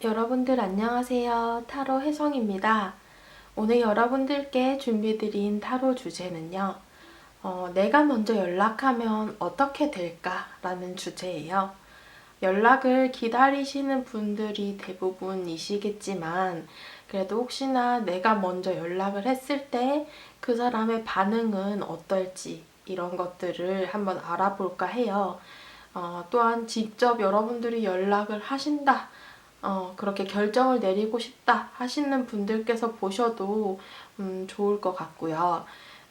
여러분들 안녕하세요. 타로 혜성입니다. 오늘 여러분들께 준비드린 타로 주제는요. 내가 먼저 연락하면 어떻게 될까? 라는 주제예요. 연락을 기다리시는 분들이 대부분이시겠지만 그래도 혹시나 내가 먼저 연락을 했을 때 그 사람의 반응은 어떨지 이런 것들을 한번 알아볼까 해요. 또한 직접 여러분들이 연락을 하신다. 그렇게 결정을 내리고 싶다 하시는 분들께서 보셔도 좋을 것 같고요.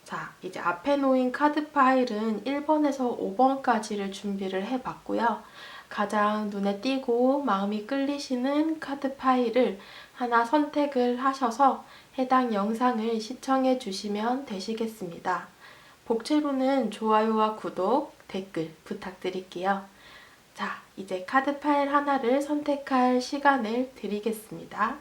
자, 이제 앞에 놓인 카드 파일은 1번에서 5번까지를 준비를 해봤고요. 가장 눈에 띄고 마음이 끌리시는 카드 파일을 하나 선택을 하셔서 해당 영상을 시청해 주시면 되시겠습니다. 복채로는 좋아요와 구독, 댓글 부탁드릴게요. 자, 이제 카드 파일 하나를 선택할 시간을 드리겠습니다.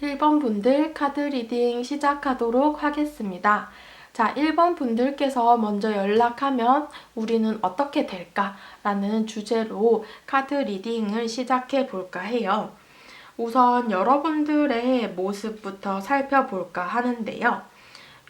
(1번) 분들 카드 리딩 시작하도록 하겠습니다. 자, 1번 분들께서 먼저 연락하면 우리는 어떻게 될까? 라는 주제로 카드 리딩을 시작해 볼까 해요. 우선 여러분들의 모습부터 살펴볼까 하는데요.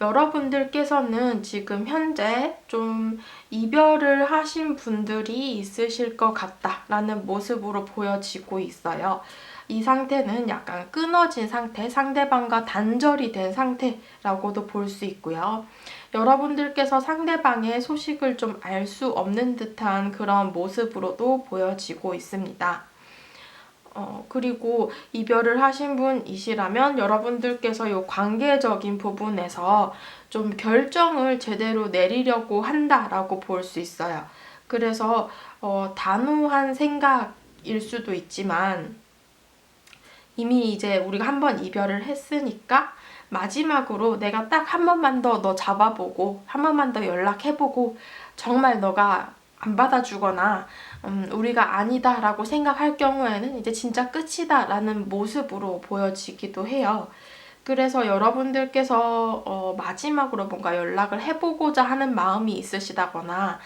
여러분들께서는 지금 현재 좀 이별을 하신 분들이 있으실 것 같다라는 모습으로 보여지고 있어요. 이 상태는 약간 끊어진 상태, 상대방과 단절이 된 상태라고도 볼 수 있고요. 여러분들께서 상대방의 소식을 좀 알 수 없는 듯한 그런 모습으로도 보여지고 있습니다. 그리고 이별을 하신 분이시라면 여러분들께서 이 관계적인 부분에서 좀 결정을 제대로 내리려고 한다라고 볼 수 있어요. 그래서 단호한 생각일 수도 있지만 이미 이제 우리가 한번 이별을 했으니까 마지막으로 내가 딱 한 번만 더 너 잡아보고 한 번만 더 연락해보고 정말 너가 안 받아주거나 우리가 아니다 라고 생각할 경우에는 이제 진짜 끝이다 라는 모습으로 보여지기도 해요. 그래서 여러분들께서 마지막으로 뭔가 연락을 해보고자 하는 마음이 있으시다거나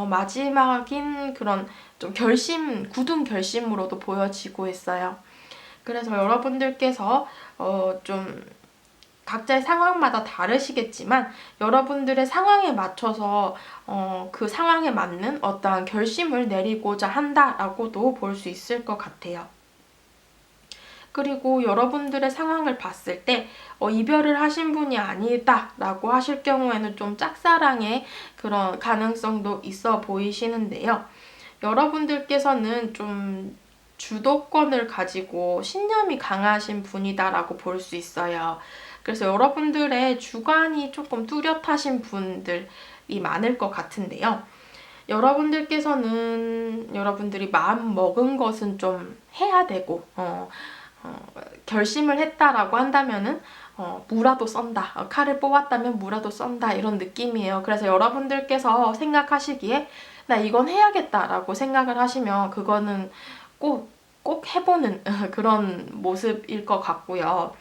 마지막인 그런 좀 굳은 결심으로도 보여지고 있어요. 그래서 여러분들께서 좀 각자의 상황마다 다르시겠지만 여러분들의 상황에 맞춰서 그 상황에 맞는 어떠한 결심을 내리고자 한다라고도 볼 수 있을 것 같아요. 그리고 여러분들의 상황을 봤을 때 이별을 하신 분이 아니다라고 하실 경우에는 좀 짝사랑의 그런 가능성도 있어 보이시는데요. 여러분들께서는 좀 주도권을 가지고 신념이 강하신 분이다라고 볼 수 있어요. 그래서 여러분들의 주관이 조금 뚜렷하신 분들이 많을 것 같은데요. 여러분들께서는 여러분들이 마음 먹은 것은 좀 해야 되고 결심을 했다라고 한다면은 무라도 썬다. 칼을 뽑았다면 무라도 썬다. 이런 느낌이에요. 그래서 여러분들께서 생각하시기에 나 이건 해야겠다라고 생각을 하시면 그거는 꼭 해보는 그런 모습일 것 같고요.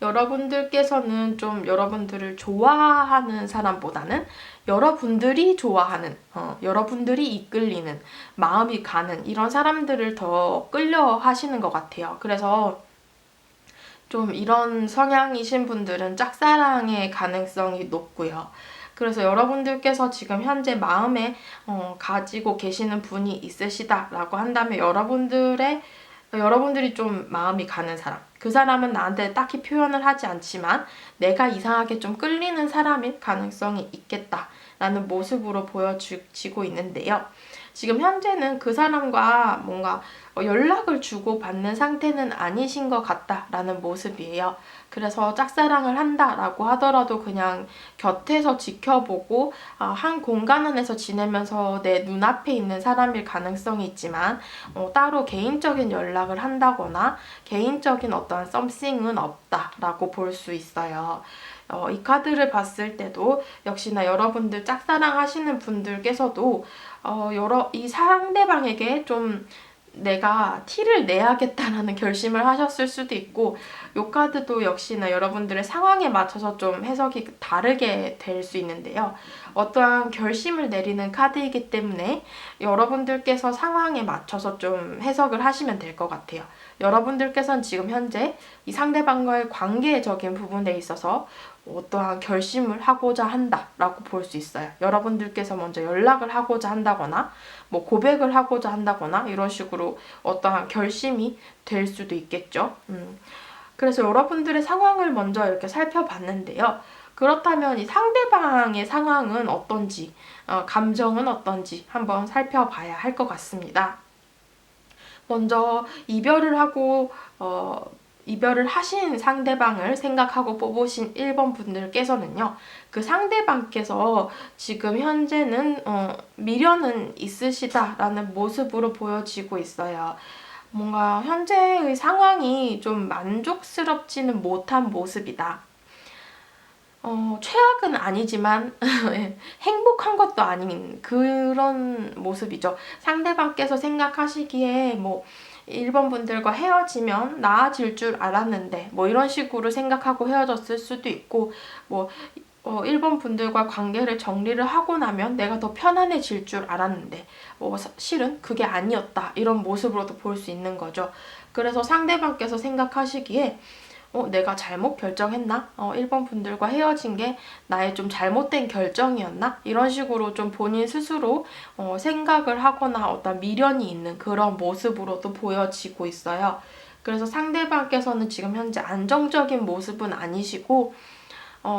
여러분들께서는 좀 여러분들을 좋아하는 사람보다는 여러분들이 좋아하는, 여러분들이 이끌리는, 마음이 가는 이런 사람들을 더 끌려 하시는 것 같아요. 그래서 좀 이런 성향이신 분들은 짝사랑의 가능성이 높고요. 그래서 여러분들께서 지금 현재 마음에 가지고 계시는 분이 있으시다라고 한다면 여러분들이 좀 마음이 가는 사람, 그 사람은 나한테 딱히 표현을 하지 않지만 내가 이상하게 좀 끌리는 사람일 가능성이 있겠다라는 모습으로 보여지고 있는데요. 지금 현재는 그 사람과 뭔가 연락을 주고받는 상태는 아니신 것 같다라는 모습이에요. 그래서 짝사랑을 한다라고 하더라도 그냥 곁에서 지켜보고 한 공간 안에서 지내면서 내 눈앞에 있는 사람일 가능성이 있지만 따로 개인적인 연락을 한다거나 개인적인 어떤 썸씽은 없다라고 볼 수 있어요. 이 카드를 봤을 때도 역시나 여러분들 짝사랑 하시는 분들께서도 이 상대방에게 좀 내가 티를 내야겠다라는 결심을 하셨을 수도 있고, 이 카드도 역시나 여러분들의 상황에 맞춰서 좀 해석이 다르게 될 수 있는데요. 어떠한 결심을 내리는 카드이기 때문에 여러분들께서 상황에 맞춰서 좀 해석을 하시면 될 것 같아요. 여러분들께서는 지금 현재 이 상대방과의 관계적인 부분에 있어서 어떠한 결심을 하고자 한다라고 볼 수 있어요. 여러분들께서 먼저 연락을 하고자 한다거나 뭐 고백을 하고자 한다거나 이런 식으로 어떠한 결심이 될 수도 있겠죠. 그래서 여러분들의 상황을 먼저 이렇게 살펴봤는데요. 그렇다면 이 상대방의 상황은 어떤지, 감정은 어떤지 한번 살펴봐야 할 것 같습니다. 먼저 이별을 하신 상대방을 생각하고 뽑으신 1번 분들께서는요. 그 상대방께서 지금 현재는 미련은 있으시다라는 모습으로 보여지고 있어요. 뭔가 현재의 상황이 좀 만족스럽지는 못한 모습이다. 최악은 아니지만 행복한 것도 아닌 그런 모습이죠. 상대방께서 생각하시기에 뭐 1번 분들과 헤어지면 나아질 줄 알았는데 뭐 이런 식으로 생각하고 헤어졌을 수도 있고, 뭐 1번 분들과 관계를 정리를 하고 나면 내가 더 편안해질 줄 알았는데 실은 그게 아니었다, 이런 모습으로도 볼 수 있는 거죠. 그래서 상대방께서 생각하시기에 내가 잘못 결정했나? 1번 분들과 헤어진 게 나의 좀 잘못된 결정이었나? 이런 식으로 좀 본인 스스로 생각을 하거나 어떤 미련이 있는 그런 모습으로도 보여지고 있어요. 그래서 상대방께서는 지금 현재 안정적인 모습은 아니시고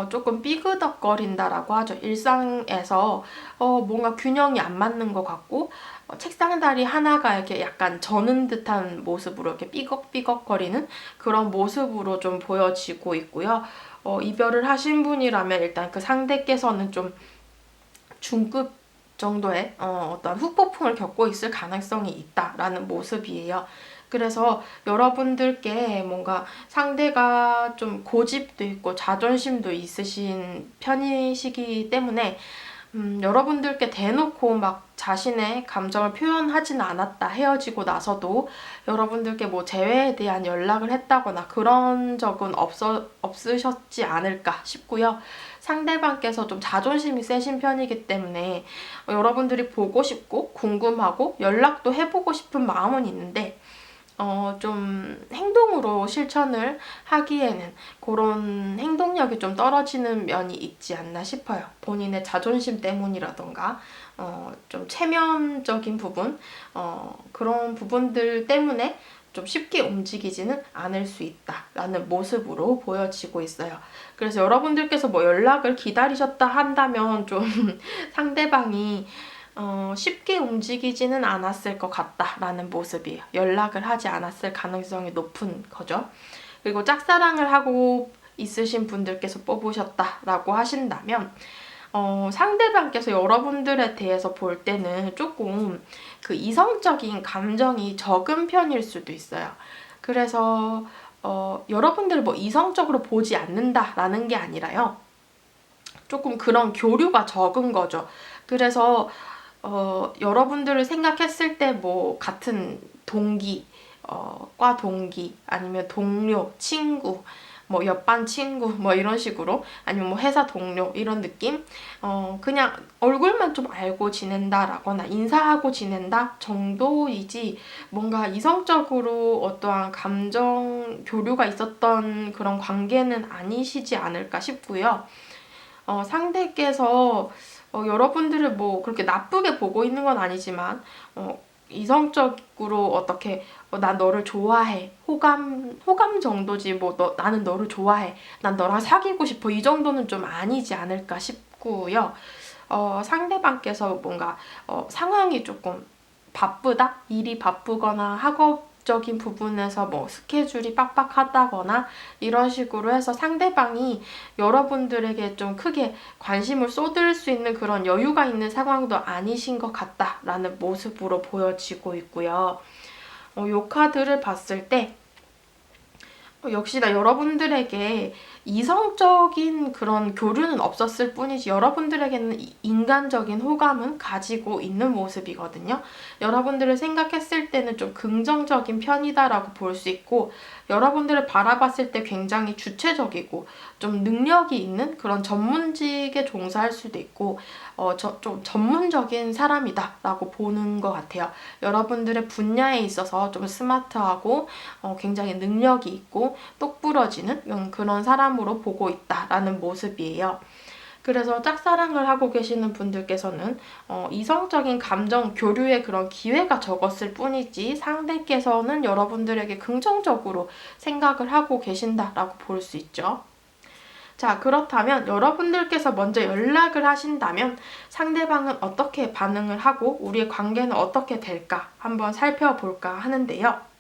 조금 삐그덕거린다라고 하죠. 일상에서 뭔가 균형이 안 맞는 것 같고, 책상 다리 하나가 이렇게 약간 저는 듯한 모습으로 이렇게 삐걱삐걱거리는 그런 모습으로 좀 보여지고 있고요. 이별을 하신 분이라면 일단 그 상대께서는 좀 중급 정도의 어떤 후폭풍을 겪고 있을 가능성이 있다라는 모습이에요. 그래서 여러분들께 뭔가 상대가 좀 고집도 있고 자존심도 있으신 편이시기 때문에 여러분들께 대놓고 막 자신의 감정을 표현하지는 않았다, 헤어지고 나서도 여러분들께 뭐 재회에 대한 연락을 했다거나 그런 적은 없으셨지 않을까 싶고요. 상대방께서 좀 자존심이 세신 편이기 때문에 여러분들이 보고 싶고 궁금하고 연락도 해보고 싶은 마음은 있는데 좀 행동으로 실천을 하기에는 그런 행동력이 좀 떨어지는 면이 있지 않나 싶어요. 본인의 자존심 때문이라던가 좀 체면적인 부분, 그런 부분들 때문에 좀 쉽게 움직이지는 않을 수 있다라는 모습으로 보여지고 있어요. 그래서 여러분들께서 뭐 연락을 기다리셨다 한다면 좀 상대방이 쉽게 움직이지는 않았을 것 같다라는 모습이에요. 연락을 하지 않았을 가능성이 높은 거죠. 그리고 짝사랑을 하고 있으신 분들께서 뽑으셨다라고 하신다면 상대방께서 여러분들에 대해서 볼 때는 조금 그 이성적인 감정이 적은 편일 수도 있어요. 그래서 여러분들을 뭐 이성적으로 보지 않는다라는 게 아니라요. 조금 그런 교류가 적은 거죠. 그래서 여러분들을 생각했을 때 뭐 같은 동기, 과 동기, 아니면 동료, 친구, 뭐 옆반 친구, 뭐 이런 식으로, 아니면 뭐 회사 동료, 이런 느낌? 그냥 얼굴만 좀 알고 지낸다라거나 인사하고 지낸다 정도이지 뭔가 이성적으로 어떠한 감정 교류가 있었던 그런 관계는 아니시지 않을까 싶고요. 상대께서 여러분들을 뭐 그렇게 나쁘게 보고 있는 건 아니지만 이성적으로 어떻게 난 너를 좋아해, 호감 정도지 뭐 나는 너를 좋아해, 난 너랑 사귀고 싶어, 이 정도는 좀 아니지 않을까 싶고요. 상대방께서 뭔가 상황이 조금 바쁘다, 일이 바쁘거나 학업적인 부분에서 뭐 스케줄이 빡빡하다거나 이런 식으로 해서 상대방이 여러분들에게 좀 크게 관심을 쏟을 수 있는 그런 여유가 있는 상황도 아니신 것 같다라는 모습으로 보여지고 있고요. 이 카드를 봤을 때 역시나 여러분들에게 이성적인 그런 교류는 없었을 뿐이지 여러분들에게는 인간적인 호감은 가지고 있는 모습이거든요. 여러분들을 생각했을 때는 좀 긍정적인 편이다라고 볼 수 있고, 여러분들을 바라봤을 때 굉장히 주체적이고 좀 능력이 있는 그런 전문직에 종사할 수도 있고 좀 전문적인 사람이다 라고 보는 것 같아요. 여러분들의 분야에 있어서 좀 스마트하고 굉장히 능력이 있고 똑부러지는 그런 사람으로 보고 있다라는 모습이에요. 그래서 짝사랑을 하고 계시는 분들께서는 이성적인 감정 교류의 그런 기회가 적었을 뿐이지 상대께서는 여러분들에게 긍정적으로 생각을 하고 계신다라고 볼 수 있죠. 자, 그렇다면 여러분들께서 먼저 연락을 하신다면 상대방은 어떻게 반응을 하고 우리의 관계는 어떻게 될까 한번 살펴볼까 하는데요.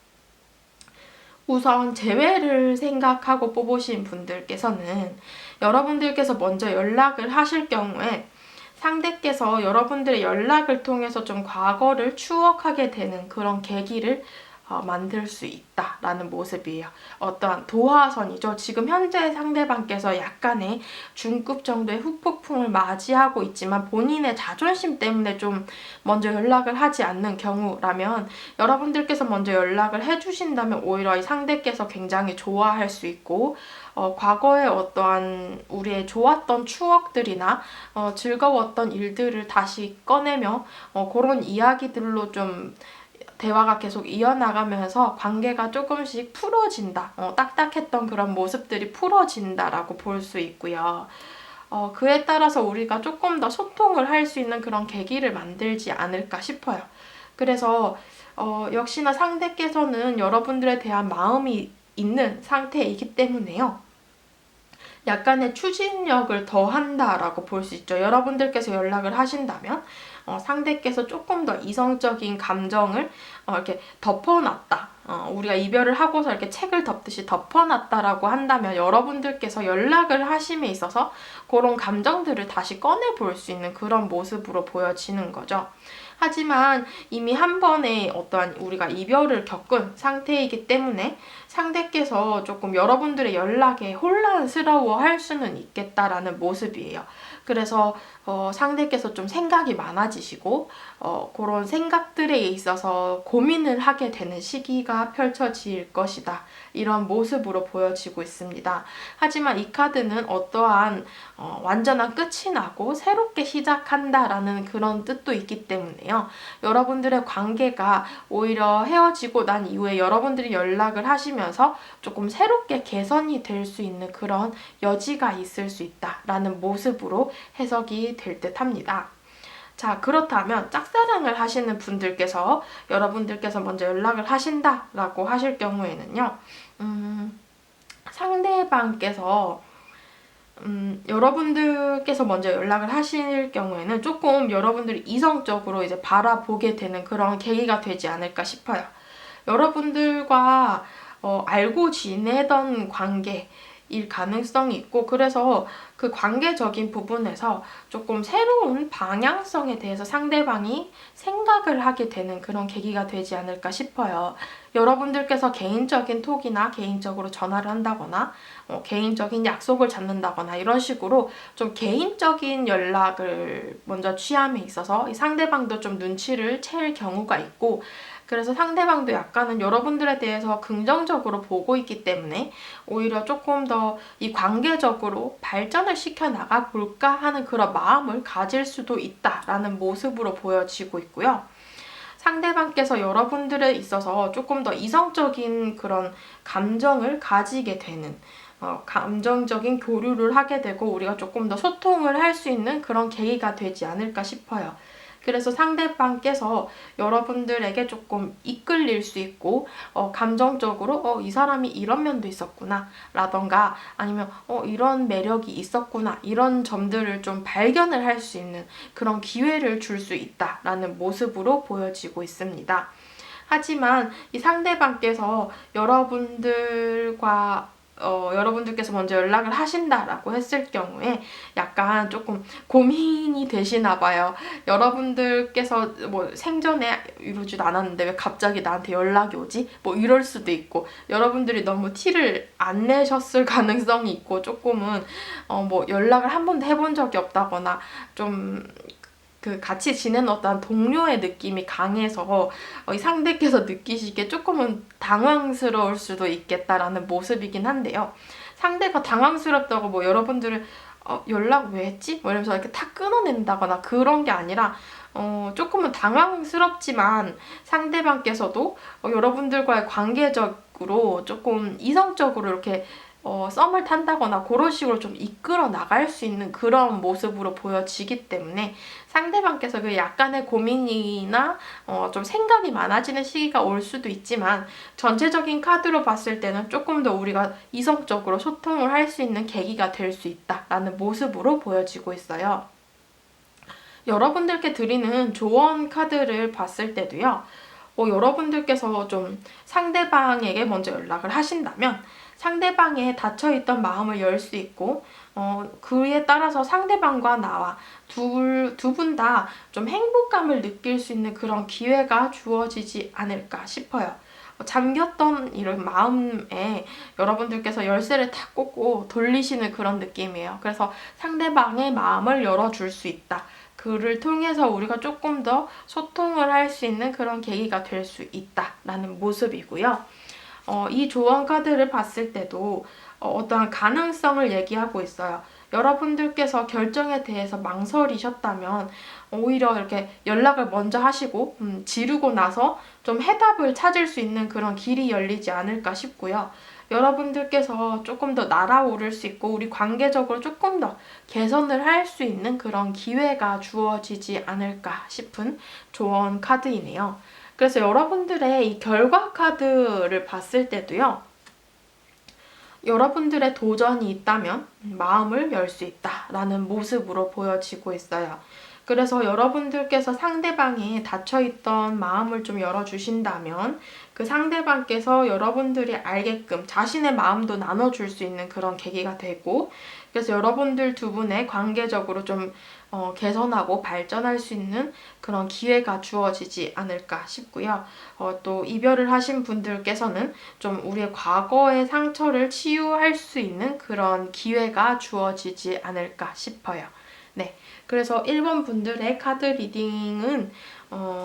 우선 재회를 생각하고 뽑으신 분들께서는 여러분들께서 먼저 연락을 하실 경우에 상대께서 여러분들의 연락을 통해서 좀 과거를 추억하게 되는 그런 계기를 만들 수 있다라는 모습이에요. 어떠한 도화선이죠. 지금 현재 상대방께서 약간의 중급 정도의 후폭풍을 맞이하고 있지만 본인의 자존심 때문에 좀 먼저 연락을 하지 않는 경우라면 여러분들께서 먼저 연락을 해주신다면 오히려 이 상대께서 굉장히 좋아할 수 있고 과거의 어떠한 우리의 좋았던 추억들이나 즐거웠던 일들을 다시 꺼내며 그런 이야기들로 좀 대화가 계속 이어나가면서 관계가 조금씩 풀어진다. 딱딱했던 그런 모습들이 풀어진다라고 볼 수 있고요. 그에 따라서 우리가 조금 더 소통을 할 수 있는 그런 계기를 만들지 않을까 싶어요. 그래서 역시나 상대께서는 여러분들에 대한 마음이 있는 상태이기 때문에요. 약간의 추진력을 더한다라고 볼 수 있죠. 여러분들께서 연락을 하신다면 상대께서 조금 더 이성적인 감정을 이렇게 덮어놨다. 우리가 이별을 하고서 이렇게 책을 덮듯이 덮어놨다라고 한다면 여러분들께서 연락을 하심에 있어서 그런 감정들을 다시 꺼내볼 수 있는 그런 모습으로 보여지는 거죠. 하지만 이미 한 번의 어떠한 우리가 이별을 겪은 상태이기 때문에 상대께서 조금 여러분들의 연락에 혼란스러워 할 수는 있겠다라는 모습이에요. 그래서 상대께서 좀 생각이 많아지시고 그런 생각들에 있어서 고민을 하게 되는 시기가 펼쳐질 것이다. 이런 모습으로 보여지고 있습니다. 하지만 이 카드는 어떠한 완전한 끝이 나고 새롭게 시작한다라는 그런 뜻도 있기 때문에요. 여러분들의 관계가 오히려 헤어지고 난 이후에 여러분들이 연락을 하시면서 조금 새롭게 개선이 될 수 있는 그런 여지가 있을 수 있다라는 모습으로 해석이 될 듯 합니다. 자, 그렇다면 짝사랑을 하시는 분들께서 여러분들께서 먼저 연락을 하신다라고 하실 경우에는요. 상대방께서 여러분들께서 먼저 연락을 하실 경우에는 조금 여러분들이 이성적으로 이제 바라보게 되는 그런 계기가 되지 않을까 싶어요. 여러분들과 알고 지내던 관계일 가능성이 있고, 그래서 그 관계적인 부분에서 조금 새로운 방향성에 대해서 상대방이 생각을 하게 되는 그런 계기가 되지 않을까 싶어요. 여러분들께서 개인적인 톡이나 개인적으로 전화를 한다거나 개인적인 약속을 잡는다거나 이런 식으로 좀 개인적인 연락을 먼저 취함에 있어서 이 상대방도 좀 눈치를 챌 경우가 있고, 그래서 상대방도 약간은 여러분들에 대해서 긍정적으로 보고 있기 때문에 오히려 조금 더 이 관계적으로 발전을 시켜 나가 볼까 하는 그런 마음을 가질 수도 있다라는 모습으로 보여지고 있고요. 상대방께서 여러분들에 있어서 조금 더 이성적인 그런 감정을 가지게 되는 감정적인 교류를 하게 되고 우리가 조금 더 소통을 할 수 있는 그런 계기가 되지 않을까 싶어요. 그래서 상대방께서 여러분들에게 조금 이끌릴 수 있고 감정적으로 이 사람이 이런 면도 있었구나 라던가 아니면 이런 매력이 있었구나 이런 점들을 좀 발견을 할 수 있는 그런 기회를 줄 수 있다라는 모습으로 보여지고 있습니다. 하지만 이 상대방께서 여러분들과 여러분들께서 먼저 연락을 하신다라고 했을 경우에 약간 조금 고민이 되시나 봐요. 여러분들께서 뭐 생전에 이루지도 않았는데 왜 갑자기 나한테 연락이 오지? 뭐 이럴 수도 있고, 여러분들이 너무 티를 안 내셨을 가능성이 있고, 조금은 뭐 연락을 한 번도 해본 적이 없다거나 좀 그 같이 지내는 어떤 동료의 느낌이 강해서 이 상대께서 느끼시기에 조금은 당황스러울 수도 있겠다라는 모습이긴 한데요. 상대가 당황스럽다고 뭐 여러분들을 연락 왜 했지? 뭐 이러면서 이렇게 탁 끊어낸다거나 그런 게 아니라 조금은 당황스럽지만 상대방께서도 여러분들과의 관계적으로 조금 이성적으로 이렇게 썸을 탄다거나 그런 식으로 좀 이끌어 나갈 수 있는 그런 모습으로 보여지기 때문에 상대방께서 그 약간의 고민이나 좀 생각이 많아지는 시기가 올 수도 있지만, 전체적인 카드로 봤을 때는 조금 더 우리가 이성적으로 소통을 할 수 있는 계기가 될 수 있다라는 모습으로 보여지고 있어요. 여러분들께 드리는 조언 카드를 봤을 때도요. 여러분들께서 좀 상대방에게 먼저 연락을 하신다면 상대방의 닫혀있던 마음을 열 수 있고, 그에 따라서 상대방과 나와 두 분 다 좀 행복감을 느낄 수 있는 그런 기회가 주어지지 않을까 싶어요. 잠겼던 이런 마음에 여러분들께서 열쇠를 탁 꽂고 돌리시는 그런 느낌이에요. 그래서 상대방의 마음을 열어줄 수 있다. 그를 통해서 우리가 조금 더 소통을 할 수 있는 그런 계기가 될 수 있다라는 모습이고요. 이 조언 카드를 봤을 때도 어떠한 가능성을 얘기하고 있어요. 여러분들께서 결정에 대해서 망설이셨다면 오히려 이렇게 연락을 먼저 하시고 지르고 나서 좀 해답을 찾을 수 있는 그런 길이 열리지 않을까 싶고요. 여러분들께서 조금 더 날아오를 수 있고 우리 관계적으로 조금 더 개선을 할 수 있는 그런 기회가 주어지지 않을까 싶은 조언 카드이네요. 그래서 여러분들의 이 결과 카드를 봤을 때도요. 여러분들의 도전이 있다면 마음을 열 수 있다라는 모습으로 보여지고 있어요. 그래서 여러분들께서 상대방이 닫혀있던 마음을 좀 열어주신다면 그 상대방께서 여러분들이 알게끔 자신의 마음도 나눠줄 수 있는 그런 계기가 되고, 그래서 여러분들 두 분의 관계적으로 좀 개선하고 발전할 수 있는 그런 기회가 주어지지 않을까 싶고요. 또 이별을 하신 분들께서는 좀 우리의 과거의 상처를 치유할 수 있는 그런 기회가 주어지지 않을까 싶어요. 네, 그래서 1번 분들의 카드 리딩은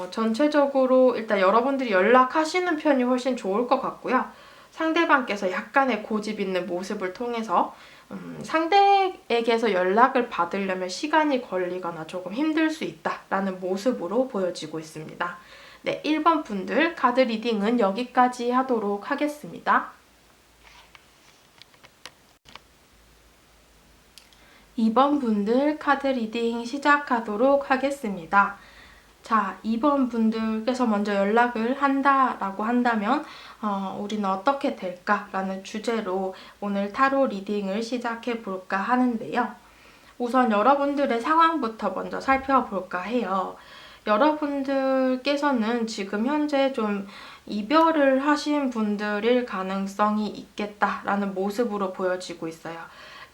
전체적으로 일단 여러분들이 연락하시는 편이 훨씬 좋을 것 같고요. 상대방께서 약간의 고집 있는 모습을 통해서 상대에게서 연락을 받으려면 시간이 걸리거나 조금 힘들 수 있다라는 모습으로 보여지고 있습니다. 네, 1번 분들 카드 리딩은 여기까지 하도록 하겠습니다. 2번 분들 카드 리딩 시작하도록 하겠습니다. 자, 2번 분들께서 먼저 연락을 한다라고 한다면 우리는 어떻게 될까라는 주제로 오늘 타로 리딩을 시작해 볼까 하는데요. 우선 여러분들의 상황부터 먼저 살펴볼까 해요. 여러분들께서는 지금 현재 좀 이별을 하신 분들일 가능성이 있겠다라는 모습으로 보여지고 있어요.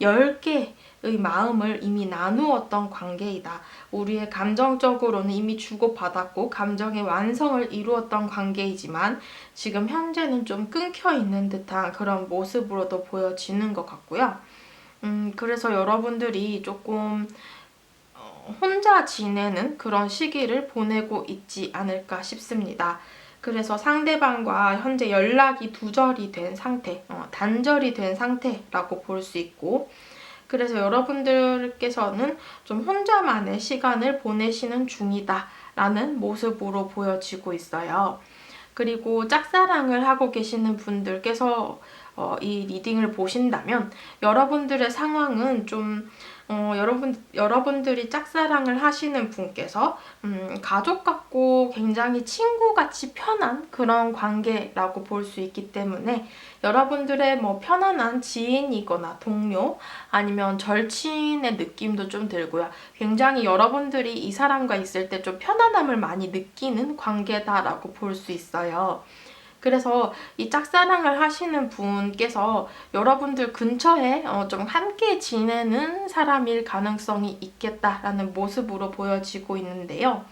10개의 마음을 이미 나누었던 관계이다. 우리의 감정적으로는 이미 주고받았고 감정의 완성을 이루었던 관계이지만 지금 현재는 좀 끊겨있는 듯한 그런 모습으로도 보여지는 것 같고요. 그래서 여러분들이 조금 혼자 지내는 그런 시기를 보내고 있지 않을까 싶습니다. 그래서 상대방과 현재 연락이 두절이 된 상태, 단절이 된 상태라고 볼 수 있고, 그래서 여러분들께서는 좀 혼자만의 시간을 보내시는 중이다라는 모습으로 보여지고 있어요. 그리고 짝사랑을 하고 계시는 분들께서 이 리딩을 보신다면 여러분들의 상황은 좀 여러분들이 짝사랑을 하시는 분께서 가족 같고 굉장히 친구같이 편한 그런 관계라고 볼 수 있기 때문에 여러분들의 뭐 편안한 지인이거나 동료 아니면 절친의 느낌도 좀 들고요. 굉장히 여러분들이 이 사람과 있을 때 좀 편안함을 많이 느끼는 관계다라고 볼 수 있어요. 그래서 이 짝사랑을 하시는 분께서 여러분들 근처에 좀 함께 지내는 사람일 가능성이 있겠다라는 모습으로 보여지고 있는데요.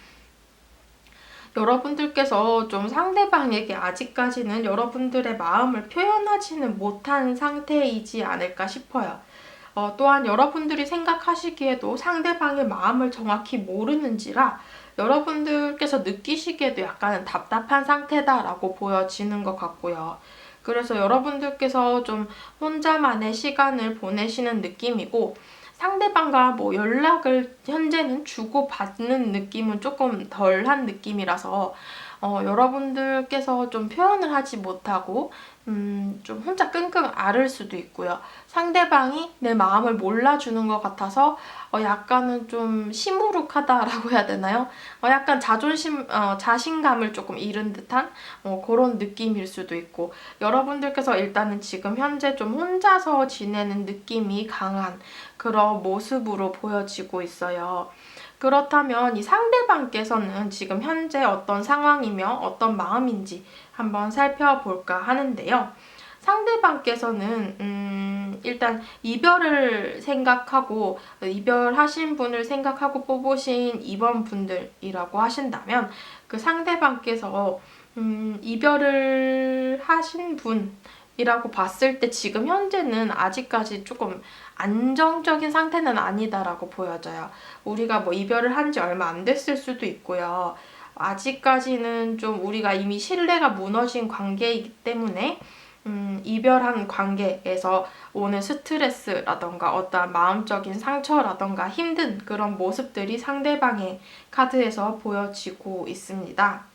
여러분들께서 좀 상대방에게 아직까지는 여러분들의 마음을 표현하지는 못한 상태이지 않을까 싶어요. 또한 여러분들이 생각하시기에도 상대방의 마음을 정확히 모르는지라 여러분들께서 느끼시기에도 약간 답답한 상태다라고 보여지는 것 같고요. 그래서 여러분들께서 좀 혼자만의 시간을 보내시는 느낌이고, 상대방과 뭐 연락을 현재는 주고받는 느낌은 조금 덜한 느낌이라서 여러분들께서 좀 표현을 하지 못하고 좀 혼자 끙끙 앓을 수도 있고요. 상대방이 내 마음을 몰라주는 것 같아서 약간은 좀 시무룩하다라고 해야 되나요? 약간 자신감을 조금 잃은 듯한 그런 느낌일 수도 있고, 여러분들께서 일단은 지금 현재 좀 혼자서 지내는 느낌이 강한 그런 모습으로 보여지고 있어요. 그렇다면 이 상대방께서는 지금 현재 어떤 상황이며 어떤 마음인지 한번 살펴볼까 하는데요. 상대방께서는 일단 이별을 생각하고, 이별하신 분을 생각하고 뽑으신 2번 분들이라고 하신다면, 그 상대방께서 이별을 하신 분이라고 봤을 때 지금 현재는 아직까지 조금 안정적인 상태는 아니다라고 보여져요. 우리가 뭐 이별을 한 지 얼마 안 됐을 수도 있고요. 아직까지는 좀 우리가 이미 신뢰가 무너진 관계이기 때문에 이별한 관계에서 오는 스트레스라던가 어떠한 마음적인 상처라던가 힘든 그런 모습들이 상대방의 카드에서 보여지고 있습니다.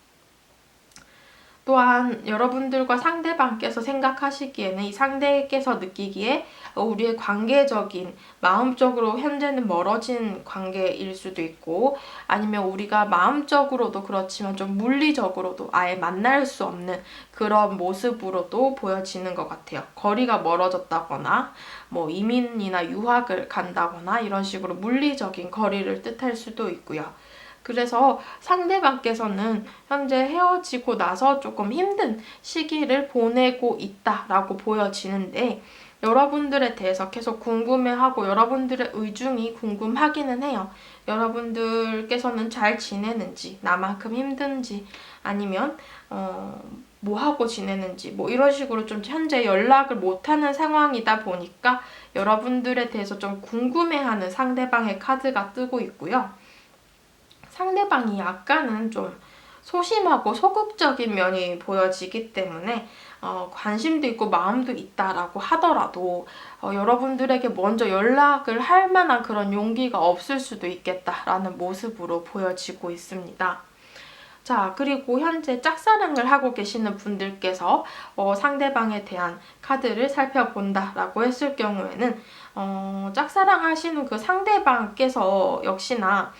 또한 여러분들과 상대방께서 생각하시기에는 이 상대께서 느끼기에 우리의 관계적인, 마음적으로 현재는 멀어진 관계일 수도 있고, 아니면 우리가 마음적으로도 그렇지만 좀 물리적으로도 아예 만날 수 없는 그런 모습으로도 보여지는 것 같아요. 거리가 멀어졌다거나 뭐 이민이나 유학을 간다거나 이런 식으로 물리적인 거리를 뜻할 수도 있고요. 그래서 상대방께서는 현재 헤어지고 나서 조금 힘든 시기를 보내고 있다라고 보여지는데, 여러분들에 대해서 계속 궁금해하고 여러분들의 의중이 궁금하기는 해요. 여러분들께서는 잘 지내는지, 나만큼 힘든지, 아니면 뭐 하고 지내는지, 뭐 이런 식으로 좀 현재 연락을 못하는 상황이다 보니까 여러분들에 대해서 좀 궁금해하는 상대방의 카드가 뜨고 있고요. 상대방이 약간은 좀 소심하고 소극적인 면이 보여지기 때문에 관심도 있고 마음도 있다라고 하더라도 여러분들에게 먼저 연락을 할 만한 그런 용기가 없을 수도 있겠다라는 모습으로 보여지고 있습니다. 자, 그리고 현재 짝사랑을 하고 계시는 분들께서 상대방에 대한 카드를 살펴본다라고 했을 경우에는 짝사랑 하시는 그 상대방께서 역시나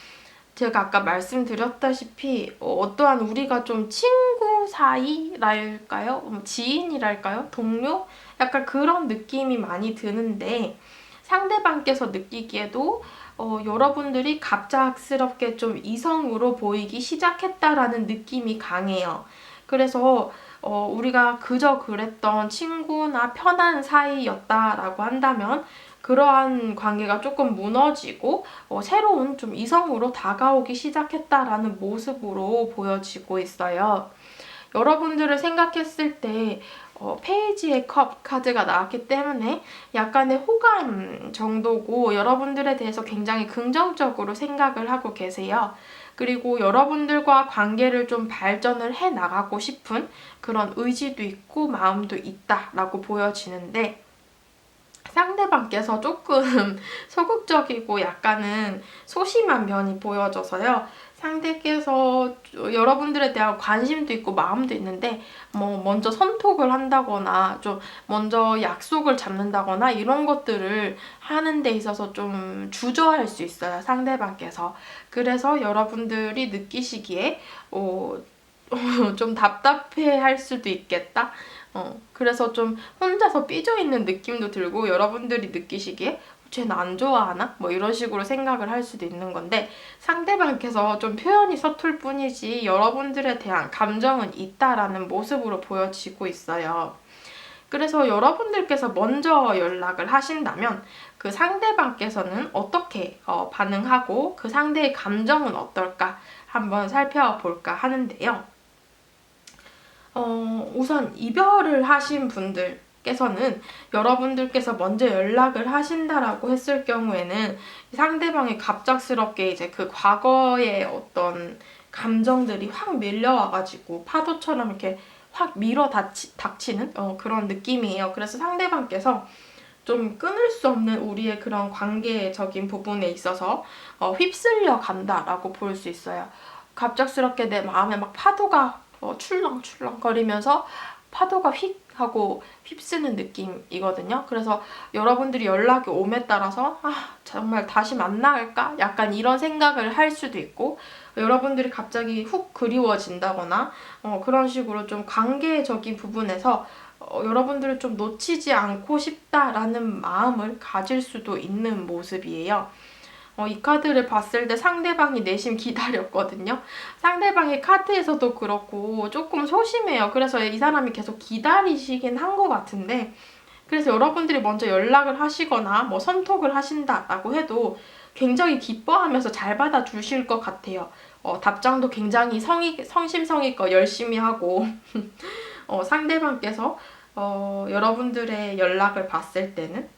제가 아까 말씀드렸다시피 어떠한 우리가 좀 친구 사이랄까요? 지인이랄까요? 동료? 약간 그런 느낌이 많이 드는데, 상대방께서 느끼기에도 여러분들이 갑작스럽게 좀 이성으로 보이기 시작했다라는 느낌이 강해요. 그래서 우리가 그저 그랬던 친구나 편한 사이였다라고 한다면 그러한 관계가 조금 무너지고 새로운 좀 이성으로 다가오기 시작했다라는 모습으로 보여지고 있어요. 여러분들을 생각했을 때 페이지의 컵 카드가 나왔기 때문에 약간의 호감 정도고, 여러분들에 대해서 굉장히 긍정적으로 생각을 하고 계세요. 그리고 여러분들과 관계를 좀 발전을 해 나가고 싶은 그런 의지도 있고 마음도 있다라고 보여지는데, 상대방께서 조금 소극적이고 약간은 소심한 면이 보여져서요. 상대께서 여러분들에 대한 관심도 있고 마음도 있는데 뭐 먼저 선톡을 한다거나 좀 먼저 약속을 잡는다거나 이런 것들을 하는 데 있어서 좀 주저할 수 있어요, 상대방께서. 그래서 여러분들이 느끼시기에 좀 답답해 할 수도 있겠다. 그래서 좀 혼자서 삐져있는 느낌도 들고, 여러분들이 느끼시기에 쟤는 안 좋아하나? 뭐 이런 식으로 생각을 할 수도 있는 건데, 상대방께서 좀 표현이 서툴 뿐이지 여러분들에 대한 감정은 있다라는 모습으로 보여지고 있어요. 그래서 여러분들께서 먼저 연락을 하신다면 그 상대방께서는 어떻게 반응하고 그 상대의 감정은 어떨까 한번 살펴볼까 하는데요. 우선 이별을 하신 분들께서는 여러분들께서 먼저 연락을 하신다라고 했을 경우에는 상대방이 갑작스럽게 이제 그 과거의 어떤 감정들이 확 밀려와가지고 파도처럼 이렇게 확 밀어 닥치는 그런 느낌이에요. 그래서 상대방께서 좀 끊을 수 없는 우리의 그런 관계적인 부분에 있어서 휩쓸려 간다라고 볼 수 있어요. 갑작스럽게 내 마음에 막 파도가 출렁출렁 거리면서 파도가 휙 하고 휩쓰는 느낌이거든요. 그래서 여러분들이 연락이 옴에 따라서 정말 다시 만날까? 약간 이런 생각을 할 수도 있고, 여러분들이 갑자기 훅 그리워진다거나 그런 식으로 좀 관계적인 부분에서 여러분들을 좀 놓치지 않고 싶다라는 마음을 가질 수도 있는 모습이에요. 이 카드를 봤을 때 상대방이 내심 기다렸거든요. 상대방의 카드에서도 그렇고 조금 소심해요. 그래서 이 사람이 계속 기다리시긴 한 것 같은데, 그래서 여러분들이 먼저 연락을 하시거나 뭐 선톡을 하신다라고 해도 굉장히 기뻐하면서 잘 받아주실 것 같아요. 답장도 굉장히 성심성의껏 열심히 하고 상대방께서 여러분들의 연락을 봤을 때는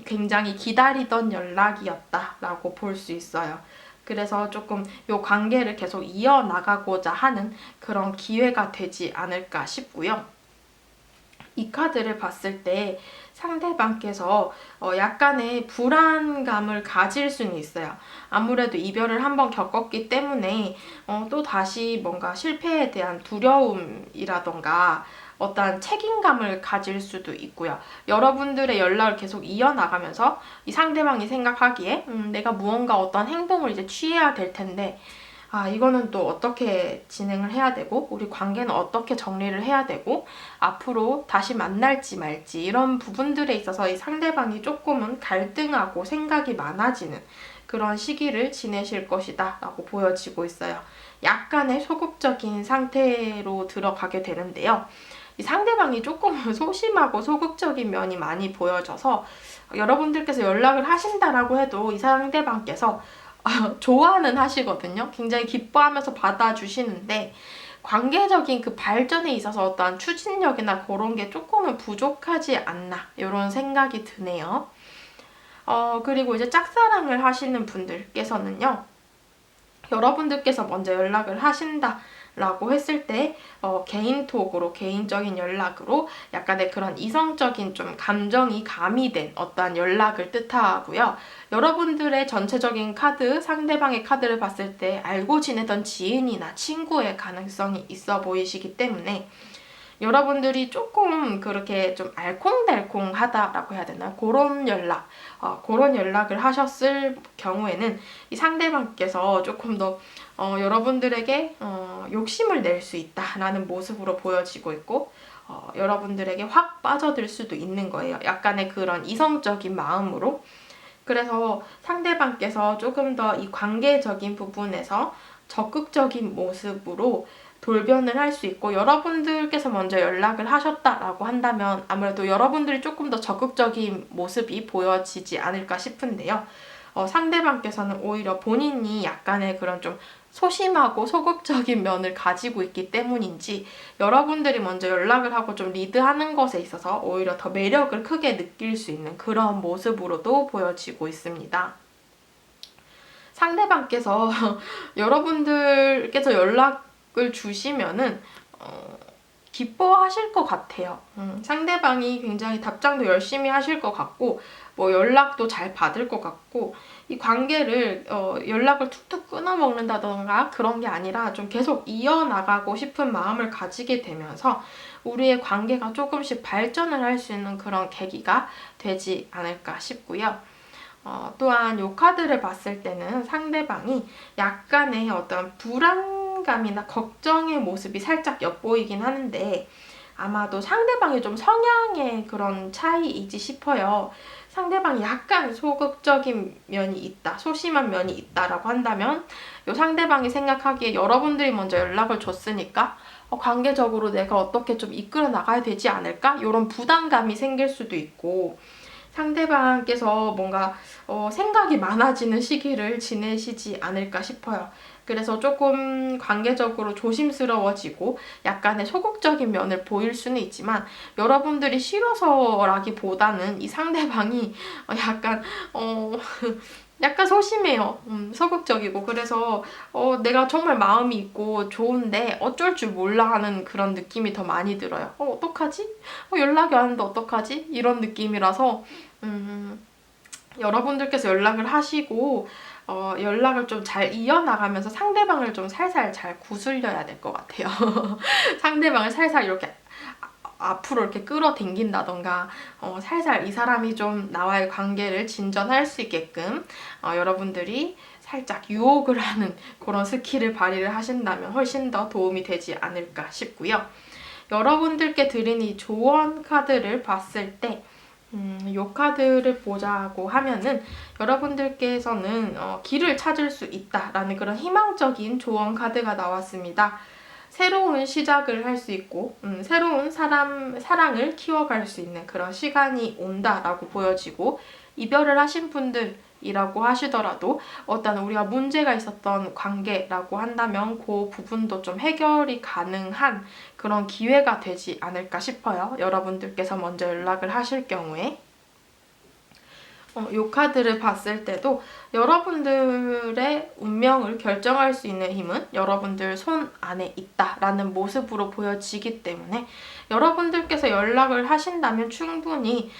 굉장히 기다리던 연락이었다라고 볼 수 있어요. 그래서 조금 이 관계를 계속 이어나가고자 하는 그런 기회가 되지 않을까 싶고요. 이 카드를 봤을 때 상대방께서 약간의 불안감을 가질 수는 있어요. 아무래도 이별을 한번 겪었기 때문에 또 다시 뭔가 실패에 대한 두려움이라던가 어떤 책임감을 가질 수도 있고요. 여러분들의 연락을 계속 이어나가면서 이 상대방이 생각하기에 내가 무언가 어떤 행동을 이제 취해야 될 텐데, 이거는 또 어떻게 진행을 해야 되고 우리 관계는 어떻게 정리를 해야 되고 앞으로 다시 만날지 말지 이런 부분들에 있어서 이 상대방이 조금은 갈등하고 생각이 많아지는 그런 시기를 지내실 것이다 라고 보여지고 있어요. 약간의 소극적인 상태로 들어가게 되는데요. 이 상대방이 조금 소심하고 소극적인 면이 많이 보여져서 여러분들께서 연락을 하신다라고 해도 이 상대방께서 좋아는 하시거든요. 굉장히 기뻐하면서 받아주시는데 관계적인 그 발전에 있어서 어떠한 추진력이나 그런 게 조금은 부족하지 않나 이런 생각이 드네요. 그리고 이제 짝사랑을 하시는 분들께서는요. 여러분들께서 먼저 연락을 하신다라고 했을 때 개인톡으로 개인적인 연락으로 약간의 그런 이성적인 좀 감정이 가미된 어떠한 연락을 뜻하고요. 여러분들의 전체적인 카드, 상대방의 카드를 봤을 때 알고 지내던 지인이나 친구의 가능성이 있어 보이시기 때문에 여러분들이 조금 그렇게 좀 알콩달콩하다라고 해야 되나? 그런 연락을 하셨을 경우에는 이 상대방께서 조금 더 여러분들에게 욕심을 낼 수 있다라는 모습으로 보여지고 있고, 여러분들에게 확 빠져들 수도 있는 거예요. 약간의 그런 이성적인 마음으로. 그래서 상대방께서 조금 더 이 관계적인 부분에서 적극적인 모습으로 돌변을 할 수 있고, 여러분들께서 먼저 연락을 하셨다라고 한다면 아무래도 여러분들이 조금 더 적극적인 모습이 보여지지 않을까 싶은데요. 상대방께서는 오히려 본인이 약간의 그런 좀 소심하고 소극적인 면을 가지고 있기 때문인지 여러분들이 먼저 연락을 하고 좀 리드하는 것에 있어서 오히려 더 매력을 크게 느낄 수 있는 그런 모습으로도 보여지고 있습니다. 상대방께서 여러분들께서 연락을 주시면은 기뻐하실 것 같아요. 상대방이 굉장히 답장도 열심히 하실 것 같고 뭐 연락도 잘 받을 것 같고, 이 관계를 연락을 툭툭 끊어먹는다던가 그런 게 아니라 좀 계속 이어나가고 싶은 마음을 가지게 되면서 우리의 관계가 조금씩 발전을 할 수 있는 그런 계기가 되지 않을까 싶고요. 또한 이 카드를 봤을 때는 상대방이 약간의 어떤 불안감이나 걱정의 모습이 살짝 엿보이긴 하는데 아마도 상대방이 좀 성향의 그런 차이이지 싶어요. 상대방이 약간 소극적인 면이 있다, 소심한 면이 있다라고 한다면 요 상대방이 생각하기에 여러분들이 먼저 연락을 줬으니까 관계적으로 내가 어떻게 좀 이끌어 나가야 되지 않을까? 이런 부담감이 생길 수도 있고, 상대방께서 뭔가 생각이 많아지는 시기를 지내시지 않을까 싶어요. 그래서 조금 관계적으로 조심스러워지고 약간의 소극적인 면을 보일 수는 있지만, 여러분들이 싫어서라기보다는 이 상대방이 약간 약간 소심해요. 소극적이고. 그래서 내가 정말 마음이 있고 좋은데 어쩔 줄 몰라 하는 그런 느낌이 더 많이 들어요. 어떡하지? 연락이 왔는데 어떡하지? 이런 느낌이라서 여러분들께서 연락을 하시고 연락을 좀 잘 이어나가면서 상대방을 좀 살살 잘 구슬려야 될 것 같아요. 상대방을 살살 이렇게 앞으로 이렇게 끌어당긴다던가 살살 이 사람이 좀 나와의 관계를 진전할 수 있게끔 여러분들이 살짝 유혹을 하는 그런 스킬을 발휘를 하신다면 훨씬 더 도움이 되지 않을까 싶고요. 여러분들께 드린 이 조언 카드를 봤을 때 이 카드를 보자고 하면은 여러분들께서는 길을 찾을 수 있다라는 그런 희망적인 조언 카드가 나왔습니다. 새로운 시작을 할 수 있고 새로운 사랑을 키워갈 수 있는 그런 시간이 온다라고 보여지고, 이별을 하신 분들이라고 하시더라도 어떤 우리가 문제가 있었던 관계라고 한다면 그 부분도 좀 해결이 가능한 그런 기회가 되지 않을까 싶어요. 여러분들께서 먼저 연락을 하실 경우에. 이 카드를 봤을 때도 여러분들의 운명을 결정할 수 있는 힘은 여러분들 손 안에 있다라는 모습으로 보여지기 때문에 여러분들께서 연락을 하신다면 충분히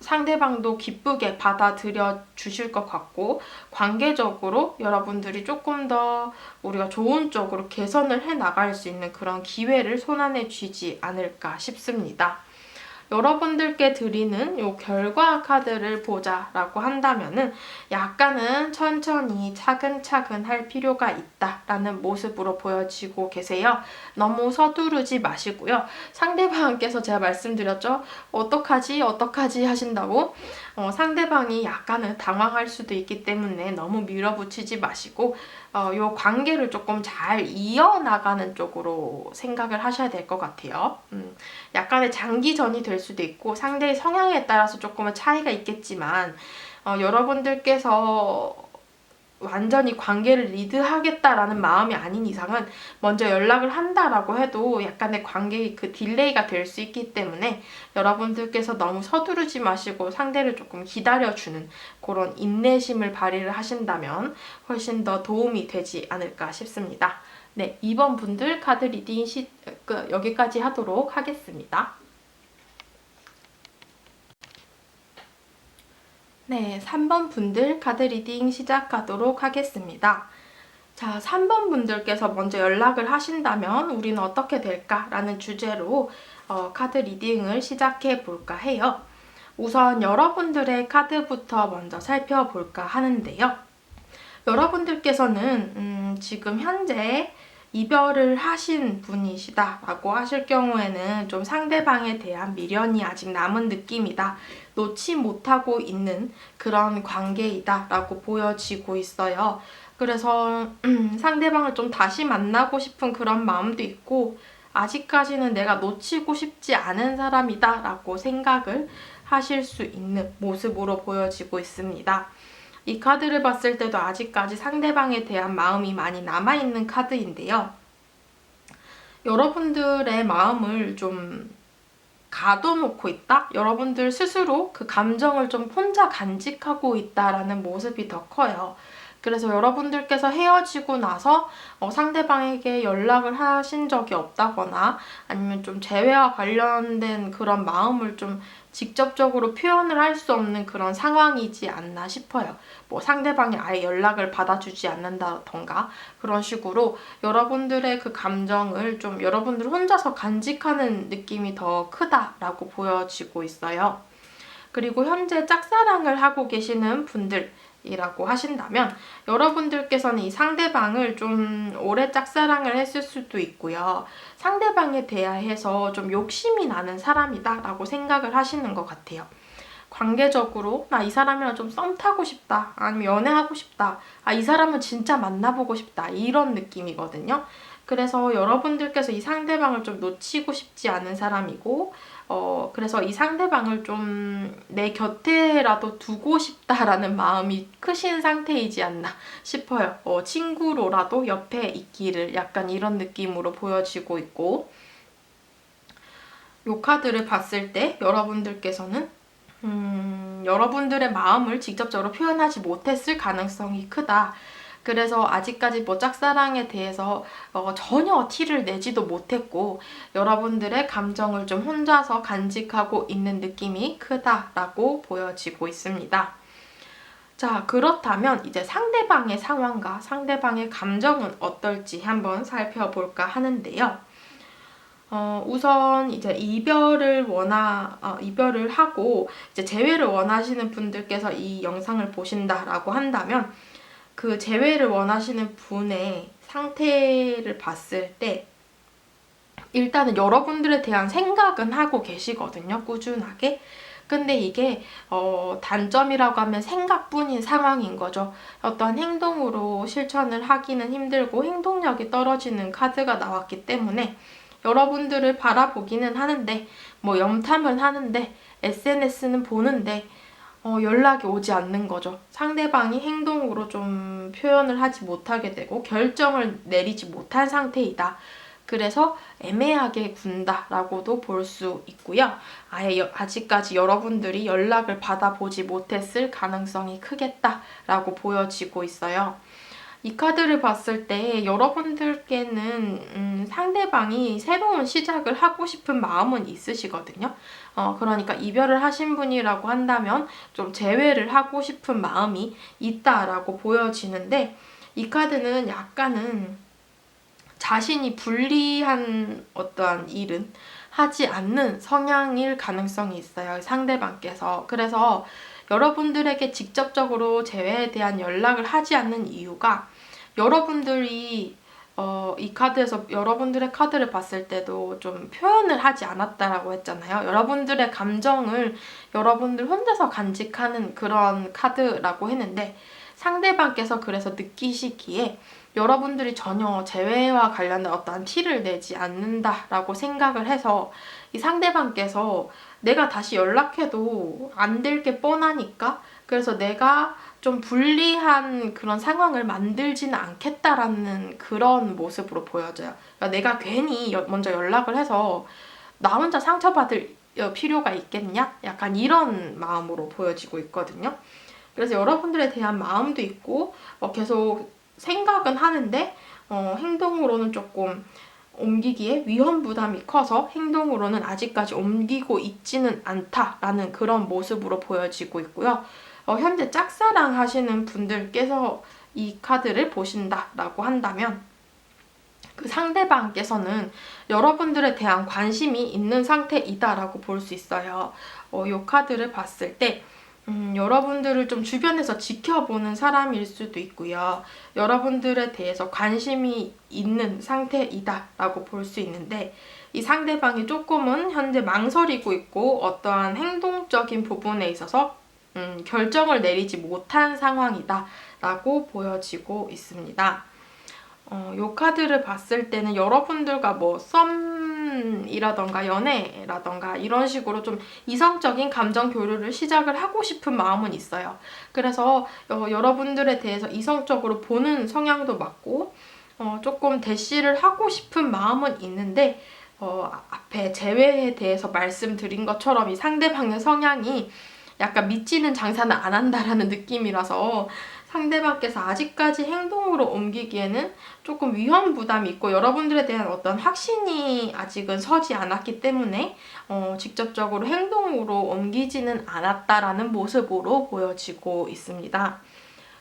상대방도 기쁘게 받아들여 주실 것 같고, 관계적으로 여러분들이 조금 더 우리가 좋은 쪽으로 개선을 해 나갈 수 있는 그런 기회를 손안에 쥐지 않을까 싶습니다. 여러분들께 드리는 요 결과 카드를 보자라고 한다면은 약간은 천천히 차근차근 할 필요가 있다라는 모습으로 보여지고 계세요. 너무 서두르지 마시고요. 상대방께서 제가 말씀드렸죠? 어떡하지 하신다고 상대방이 약간은 당황할 수도 있기 때문에 너무 밀어붙이지 마시고 요 관계를 조금 잘 이어나가는 쪽으로 생각을 하셔야 될 것 같아요. 약간의 장기전이 될 수도 있고 상대의 성향에 따라서 조금은 차이가 있겠지만 여러분들께서 완전히 관계를 리드하겠다라는 마음이 아닌 이상은 먼저 연락을 한다라고 해도 약간의 관계의 그 딜레이가 될 수 있기 때문에 여러분들께서 너무 서두르지 마시고 상대를 조금 기다려주는 그런 인내심을 발휘를 하신다면 훨씬 더 도움이 되지 않을까 싶습니다. 네, 2번 분들 카드 리딩 여기까지 하도록 하겠습니다. 네, 3번 분들 카드 리딩 시작하도록 하겠습니다. 자, 3번 분들께서 먼저 연락을 하신다면 우리는 어떻게 될까라는 주제로 카드 리딩을 시작해 볼까 해요. 우선 여러분들의 카드부터 먼저 살펴볼까 하는데요. 여러분들께서는 지금 현재 이별을 하신 분이시다라고 하실 경우에는 좀 상대방에 대한 미련이 아직 남은 느낌이다, 놓지 못하고 있는 그런 관계이다라고 보여지고 있어요. 그래서 상대방을 좀 다시 만나고 싶은 그런 마음도 있고, 아직까지는 내가 놓치고 싶지 않은 사람이다 라고 생각을 하실 수 있는 모습으로 보여지고 있습니다. 이 카드를 봤을 때도 아직까지 상대방에 대한 마음이 많이 남아있는 카드인데요. 여러분들의 마음을 좀 가둬놓고 있다? 여러분들 스스로 그 감정을 좀 혼자 간직하고 있다라는 모습이 더 커요. 그래서 여러분들께서 헤어지고 나서 상대방에게 연락을 하신 적이 없다거나 아니면 좀 재회와 관련된 그런 마음을 좀 직접적으로 표현을 할 수 없는 그런 상황이지 않나 싶어요. 뭐 상대방이 아예 연락을 받아주지 않는다던가 그런 식으로 여러분들의 그 감정을 좀 여러분들 혼자서 간직하는 느낌이 더 크다라고 보여지고 있어요. 그리고 현재 짝사랑을 하고 계시는 분들이라고 하신다면 여러분들께서는 이 상대방을 좀 오래 짝사랑을 했을 수도 있고요. 상대방에 대해서 좀 욕심이 나는 사람이다 라고 생각을 하시는 것 같아요. 관계적으로 나 이 사람이랑 좀 썸 타고 싶다, 아니면 연애하고 싶다, 이 사람은 진짜 만나보고 싶다, 이런 느낌이거든요. 그래서 여러분들께서 이 상대방을 좀 놓치고 싶지 않은 사람이고, 그래서 이 상대방을 좀 내 곁에라도 두고 싶다라는 마음이 크신 상태이지 않나 싶어요. 친구로라도 옆에 있기를, 약간 이런 느낌으로 보여지고 있고, 이 카드를 봤을 때 여러분들께서는 여러분들의 마음을 직접적으로 표현하지 못했을 가능성이 크다. 그래서 아직까지 뭐 짝사랑에 대해서 전혀 티를 내지도 못했고, 여러분들의 감정을 좀 혼자서 간직하고 있는 느낌이 크다라고 보여지고 있습니다. 자, 그렇다면 이제 상대방의 상황과 상대방의 감정은 어떨지 한번 살펴볼까 하는데요. 우선 이제 이별을 하고 이제 재회를 원하시는 분들께서 이 영상을 보신다라고 한다면, 그 재회를 원하시는 분의 상태를 봤을 때 일단은 여러분들에 대한 생각은 하고 계시거든요, 꾸준하게. 근데 이게 단점이라고 하면 생각뿐인 상황인 거죠. 어떤 행동으로 실천을 하기는 힘들고 행동력이 떨어지는 카드가 나왔기 때문에 여러분들을 바라보기는 하는데, 뭐 염탐은 하는데, SNS는 보는데 연락이 오지 않는 거죠. 상대방이 행동으로 좀 표현을 하지 못하게 되고 결정을 내리지 못한 상태이다. 그래서 애매하게 군다라고도 볼 수 있고요. 아직까지 여러분들이 연락을 받아보지 못했을 가능성이 크겠다라고 보여지고 있어요. 이 카드를 봤을 때 여러분들께는 상대방이 새로운 시작을 하고 싶은 마음은 있으시거든요. 그러니까 이별을 하신 분이라고 한다면 좀 재회를 하고 싶은 마음이 있다라고 보여지는데, 이 카드는 약간은 자신이 불리한 어떠한 일은 하지 않는 성향일 가능성이 있어요, 상대방께서. 그래서 여러분들에게 직접적으로 재회에 대한 연락을 하지 않는 이유가, 여러분들이 이 카드에서 여러분들의 카드를 봤을 때도 좀 표현을 하지 않았다라고 했잖아요. 여러분들의 감정을 여러분들 혼자서 간직하는 그런 카드라고 했는데, 상대방께서 그래서 느끼시기에 여러분들이 전혀 재회와 관련된 어떠한 티를 내지 않는다라고 생각을 해서, 이 상대방께서 내가 다시 연락해도 안 될 게 뻔하니까, 그래서 내가 좀 불리한 그런 상황을 만들지는 않겠다라는 그런 모습으로 보여져요. 그러니까 내가 괜히 먼저 연락을 해서 나 혼자 상처받을 필요가 있겠냐? 약간 이런 마음으로 보여지고 있거든요. 그래서 여러분들에 대한 마음도 있고 계속 생각은 하는데 행동으로는 조금 옮기기에 위험 부담이 커서 행동으로는 아직까지 옮기고 있지는 않다라는 그런 모습으로 보여지고 있고요. 현재 짝사랑 하시는 분들께서 이 카드를 보신다라고 한다면, 그 상대방께서는 여러분들에 대한 관심이 있는 상태이다라고 볼 수 있어요. 이 카드를 봤을 때 여러분들을 좀 주변에서 지켜보는 사람일 수도 있고요. 여러분들에 대해서 관심이 있는 상태이다라고 볼 수 있는데, 이 상대방이 조금은 현재 망설이고 있고 어떠한 행동적인 부분에 있어서 결정을 내리지 못한 상황이다라고 보여지고 있습니다. 이 카드를 봤을 때는 여러분들과 뭐 썸이라던가 연애라던가 이런 식으로 좀 이성적인 감정 교류를 시작을 하고 싶은 마음은 있어요. 그래서 여러분들에 대해서 이성적으로 보는 성향도 맞고 조금 대시를 하고 싶은 마음은 있는데, 앞에 재회에 대해서 말씀드린 것처럼 이 상대방의 성향이 약간 믿지는 장사는 안 한다라는 느낌이라서 상대방께서 아직까지 행동으로 옮기기에는 조금 위험 부담이 있고, 여러분들에 대한 어떤 확신이 아직은 서지 않았기 때문에 직접적으로 행동으로 옮기지는 않았다라는 모습으로 보여지고 있습니다.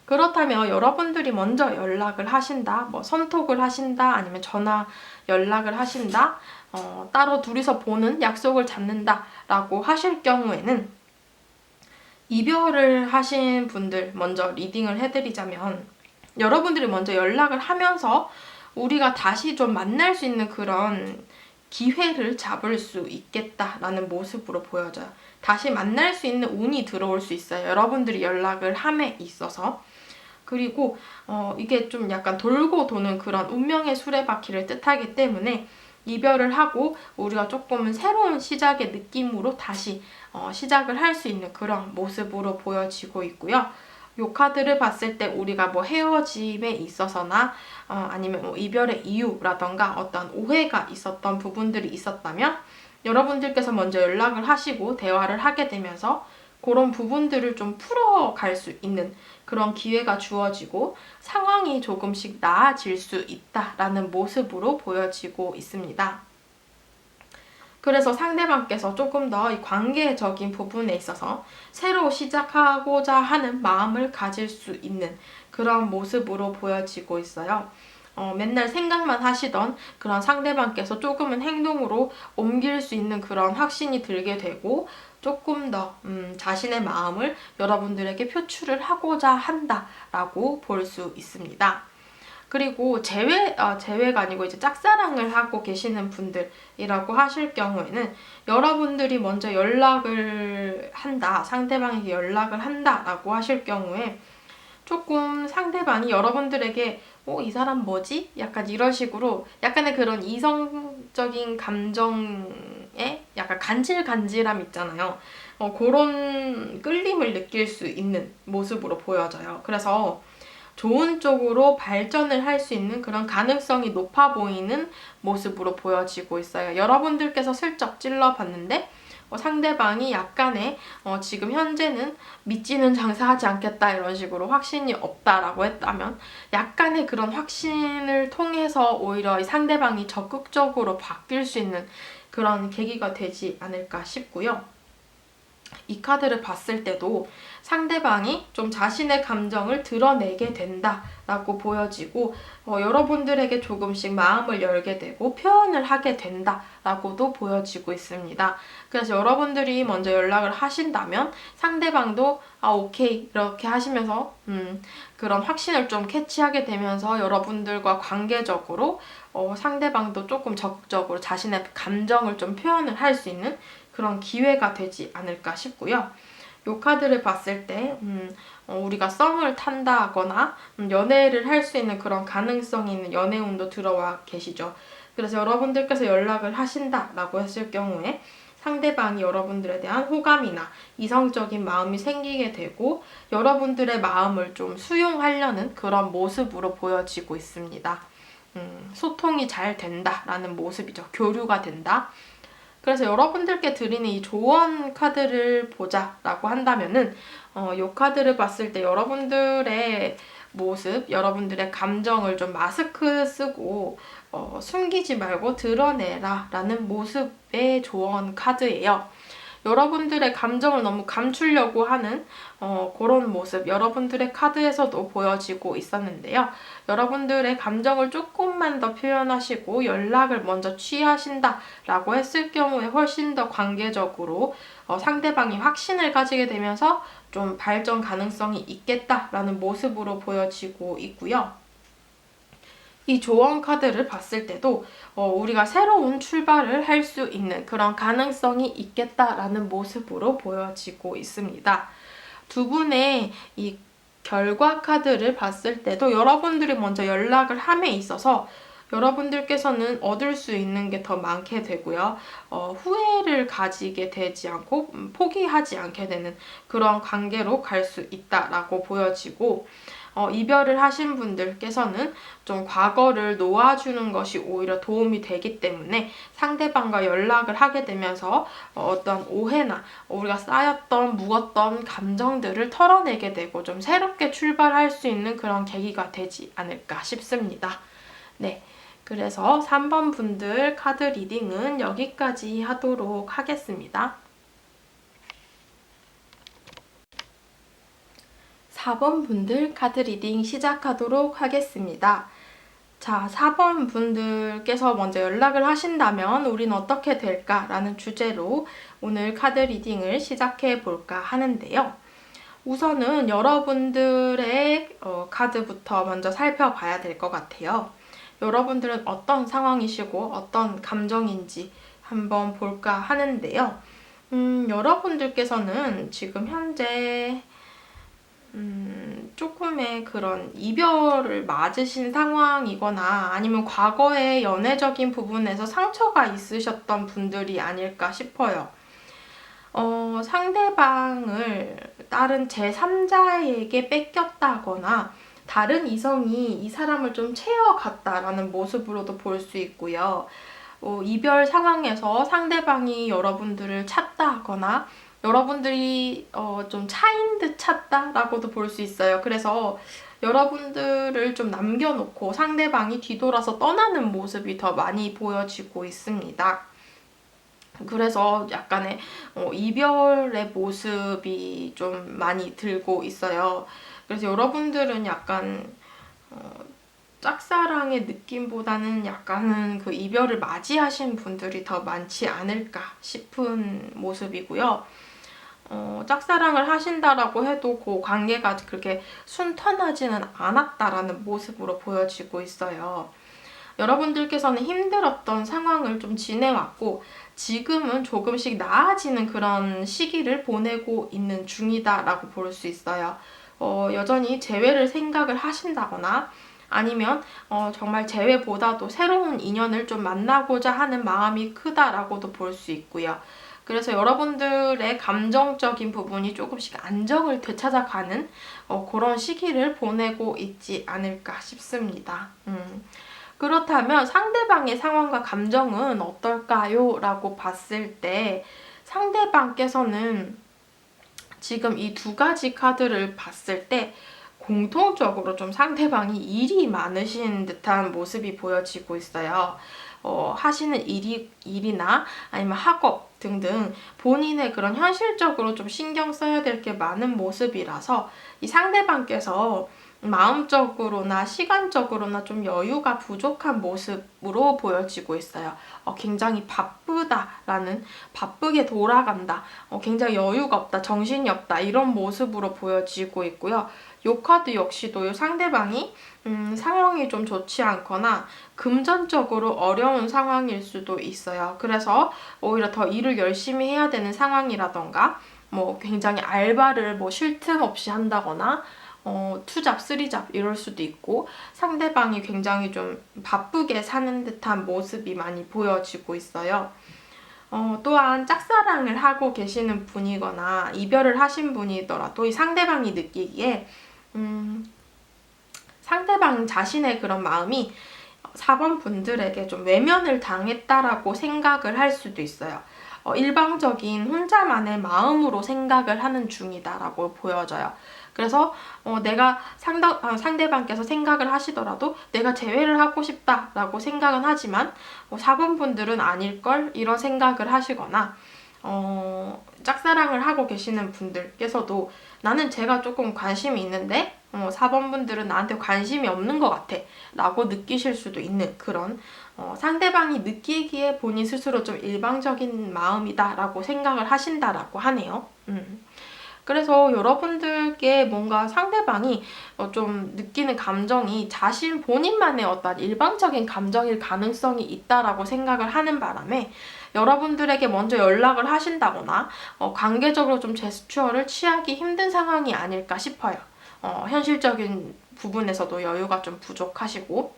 그렇다면 여러분들이 먼저 연락을 하신다, 뭐 선톡을 하신다, 아니면 전화 연락을 하신다, 따로 둘이서 보는 약속을 잡는다라고 하실 경우에는, 이별을 하신 분들 먼저 리딩을 해드리자면, 여러분들이 먼저 연락을 하면서 우리가 다시 좀 만날 수 있는 그런 기회를 잡을 수 있겠다라는 모습으로 보여져요. 다시 만날 수 있는 운이 들어올 수 있어요. 여러분들이 연락을 함에 있어서. 그리고 이게 좀 약간 돌고 도는 그런 운명의 수레바퀴를 뜻하기 때문에 이별을 하고 우리가 조금은 새로운 시작의 느낌으로 다시 시작을 할 수 있는 그런 모습으로 보여지고 있고요. 이 카드를 봤을 때 우리가 뭐 헤어짐에 있어서나 아니면 뭐 이별의 이유라던가 어떤 오해가 있었던 부분들이 있었다면 여러분들께서 먼저 연락을 하시고 대화를 하게 되면서 그런 부분들을 좀 풀어갈 수 있는 그런 기회가 주어지고 상황이 조금씩 나아질 수 있다라는 모습으로 보여지고 있습니다. 그래서 상대방께서 조금 더 이 관계적인 부분에 있어서 새로 시작하고자 하는 마음을 가질 수 있는 그런 모습으로 보여지고 있어요. 맨날 생각만 하시던 그런 상대방께서 조금은 행동으로 옮길 수 있는 그런 확신이 들게 되고 조금 더 자신의 마음을 여러분들에게 표출을 하고자 한다라고 볼 수 있습니다. 그리고 재회가 아니고 이제 짝사랑을 하고 계시는 분들이라고 하실 경우에는 여러분들이 먼저 연락을 한다, 상대방에게 연락을 한다라고 하실 경우에 조금 상대방이 여러분들에게 이 사람 뭐지? 약간 이런 식으로 약간의 그런 이성적인 감정에 약간 간질간질함 있잖아요. 그런 끌림을 느낄 수 있는 모습으로 보여져요. 그래서 좋은 쪽으로 발전을 할 수 있는 그런 가능성이 높아 보이는 모습으로 보여지고 있어요. 여러분들께서 슬쩍 찔러봤는데 상대방이 약간의 지금 현재는 믿지는 장사하지 않겠다 이런 식으로 확신이 없다라고 했다면 약간의 그런 확신을 통해서 오히려 이 상대방이 적극적으로 바뀔 수 있는 그런 계기가 되지 않을까 싶고요. 이 카드를 봤을 때도 상대방이 좀 자신의 감정을 드러내게 된다라고 보여지고 여러분들에게 조금씩 마음을 열게 되고 표현을 하게 된다라고도 보여지고 있습니다. 그래서 여러분들이 먼저 연락을 하신다면 상대방도 오케이 이렇게 하시면서 그런 확신을 좀 캐치하게 되면서 여러분들과 관계적으로 상대방도 조금 적극적으로 자신의 감정을 좀 표현을 할 수 있는 그런 기회가 되지 않을까 싶고요. 이 카드를 봤을 때 우리가 썸을 탄다거나 연애를 할 수 있는 그런 가능성이 있는 연애운도 들어와 계시죠. 그래서 여러분들께서 연락을 하신다라고 했을 경우에 상대방이 여러분들에 대한 호감이나 이성적인 마음이 생기게 되고 여러분들의 마음을 좀 수용하려는 그런 모습으로 보여지고 있습니다. 소통이 잘 된다라는 모습이죠. 교류가 된다. 그래서 여러분들께 드리는 이 조언 카드를 보자라고 한다면은 이 카드를 봤을 때 여러분들의 모습, 여러분들의 감정을 좀 마스크 쓰고 숨기지 말고 드러내라 라는 모습의 조언 카드예요. 여러분들의 감정을 너무 감추려고 하는 그런 모습 여러분들의 카드에서도 보여지고 있었는데요. 여러분들의 감정을 조금만 더 표현하시고 연락을 먼저 취하신다라고 했을 경우에 훨씬 더 관계적으로 상대방이 확신을 가지게 되면서 좀 발전 가능성이 있겠다라는 모습으로 보여지고 있고요. 이 조언 카드를 봤을 때도 우리가 새로운 출발을 할 수 있는 그런 가능성이 있겠다라는 모습으로 보여지고 있습니다. 두 분의 이 결과 카드를 봤을 때도 여러분들이 먼저 연락을 함에 있어서 여러분들께서는 얻을 수 있는 게 더 많게 되고요. 후회를 가지게 되지 않고 포기하지 않게 되는 그런 관계로 갈 수 있다라고 보여지고 이별을 하신 분들께서는 좀 과거를 놓아주는 것이 오히려 도움이 되기 때문에 상대방과 연락을 하게 되면서 어떤 오해나 우리가 쌓였던 묵었던 감정들을 털어내게 되고 좀 새롭게 출발할 수 있는 그런 계기가 되지 않을까 싶습니다. 네. 그래서 3번 분들 카드 리딩은 여기까지 하도록 하겠습니다. 4번 분들 카드 리딩 시작하도록 하겠습니다. 자, 4번 분들께서 먼저 연락을 하신다면 우린 어떻게 될까라는 주제로 오늘 카드 리딩을 시작해 볼까 하는데요. 우선은 여러분들의 카드부터 먼저 살펴봐야 될 것 같아요. 여러분들은 어떤 상황이시고 어떤 감정인지 한번 볼까 하는데요. 여러분들께서는 지금 현재 조금의 그런 이별을 맞으신 상황이거나 아니면 과거의 연애적인 부분에서 상처가 있으셨던 분들이 아닐까 싶어요. 상대방을 다른 제3자에게 뺏겼다거나 다른 이성이 이 사람을 좀 채워갔다라는 모습으로도 볼 수 있고요. 이별 상황에서 상대방이 여러분들을 찾다거나 여러분들이 좀 차인 듯 찾다라고도 볼 수 있어요. 그래서 여러분들을 좀 남겨놓고 상대방이 뒤돌아서 떠나는 모습이 더 많이 보여지고 있습니다. 그래서 약간의 이별의 모습이 좀 많이 들고 있어요. 그래서 여러분들은 약간 짝사랑의 느낌보다는 약간은 그 이별을 맞이하신 분들이 더 많지 않을까 싶은 모습이고요. 짝사랑을 하신다라고 해도 그 관계가 그렇게 순탄하지는 않았다라는 모습으로 보여지고 있어요. 여러분들께서는 힘들었던 상황을 좀 지내왔고 지금은 조금씩 나아지는 그런 시기를 보내고 있는 중이다라고 볼 수 있어요. 여전히 재회를 생각을 하신다거나 아니면 정말 재회보다도 새로운 인연을 좀 만나고자 하는 마음이 크다라고도 볼 수 있고요. 그래서 여러분들의 감정적인 부분이 조금씩 안정을 되찾아가는 그런 시기를 보내고 있지 않을까 싶습니다. 그렇다면 상대방의 상황과 감정은 어떨까요? 라고 봤을 때 상대방께서는 지금 이 두 가지 카드를 봤을 때 공통적으로 좀 상대방이 일이 많으신 듯한 모습이 보여지고 있어요. 하시는 일이나 아니면 학업 등등 본인의 그런 현실적으로 좀 신경 써야 될 게 많은 모습이라서 이 상대방께서 마음적으로나 시간적으로나 좀 여유가 부족한 모습으로 보여지고 있어요. 굉장히 바쁘다라는, 바쁘게 돌아간다, 굉장히 여유가 없다, 정신이 없다 이런 모습으로 보여지고 있고요. 이 카드 역시도 상대방이 상황이 좀 좋지 않거나 금전적으로 어려운 상황일 수도 있어요. 그래서 오히려 더 일을 열심히 해야 되는 상황이라던가 굉장히 알바를 쉴 틈 없이 한다거나 투잡, 쓰리잡 이럴 수도 있고 상대방이 굉장히 좀 바쁘게 사는 듯한 모습이 많이 보여지고 있어요. 또한 짝사랑을 하고 계시는 분이거나 이별을 하신 분이더라도 이 상대방이 느끼기에 상대방 자신의 그런 마음이 4번 분들에게 좀 외면을 당했다라고 생각을 할 수도 있어요. 일방적인 혼자만의 마음으로 생각을 하는 중이다라고 보여져요. 그래서 내가 상대방께서 생각을 하시더라도 내가 재회를 하고 싶다라고 생각은 하지만 4번 분들은 아닐걸 이런 생각을 하시거나 짝사랑을 하고 계시는 분들께서도 나는 제가 조금 관심이 있는데 4번 분들은 나한테 관심이 없는 것 같아 라고 느끼실 수도 있는 그런 상대방이 느끼기에 본인 스스로 좀 일방적인 마음이다 라고 생각을 하신다라고 하네요. 그래서 여러분들께 뭔가 상대방이 좀 느끼는 감정이 본인만의 어떤 일방적인 감정일 가능성이 있다라고 생각을 하는 바람에 여러분들에게 먼저 연락을 하신다거나 관계적으로 좀 제스처를 취하기 힘든 상황이 아닐까 싶어요. 현실적인 부분에서도 여유가 좀 부족하시고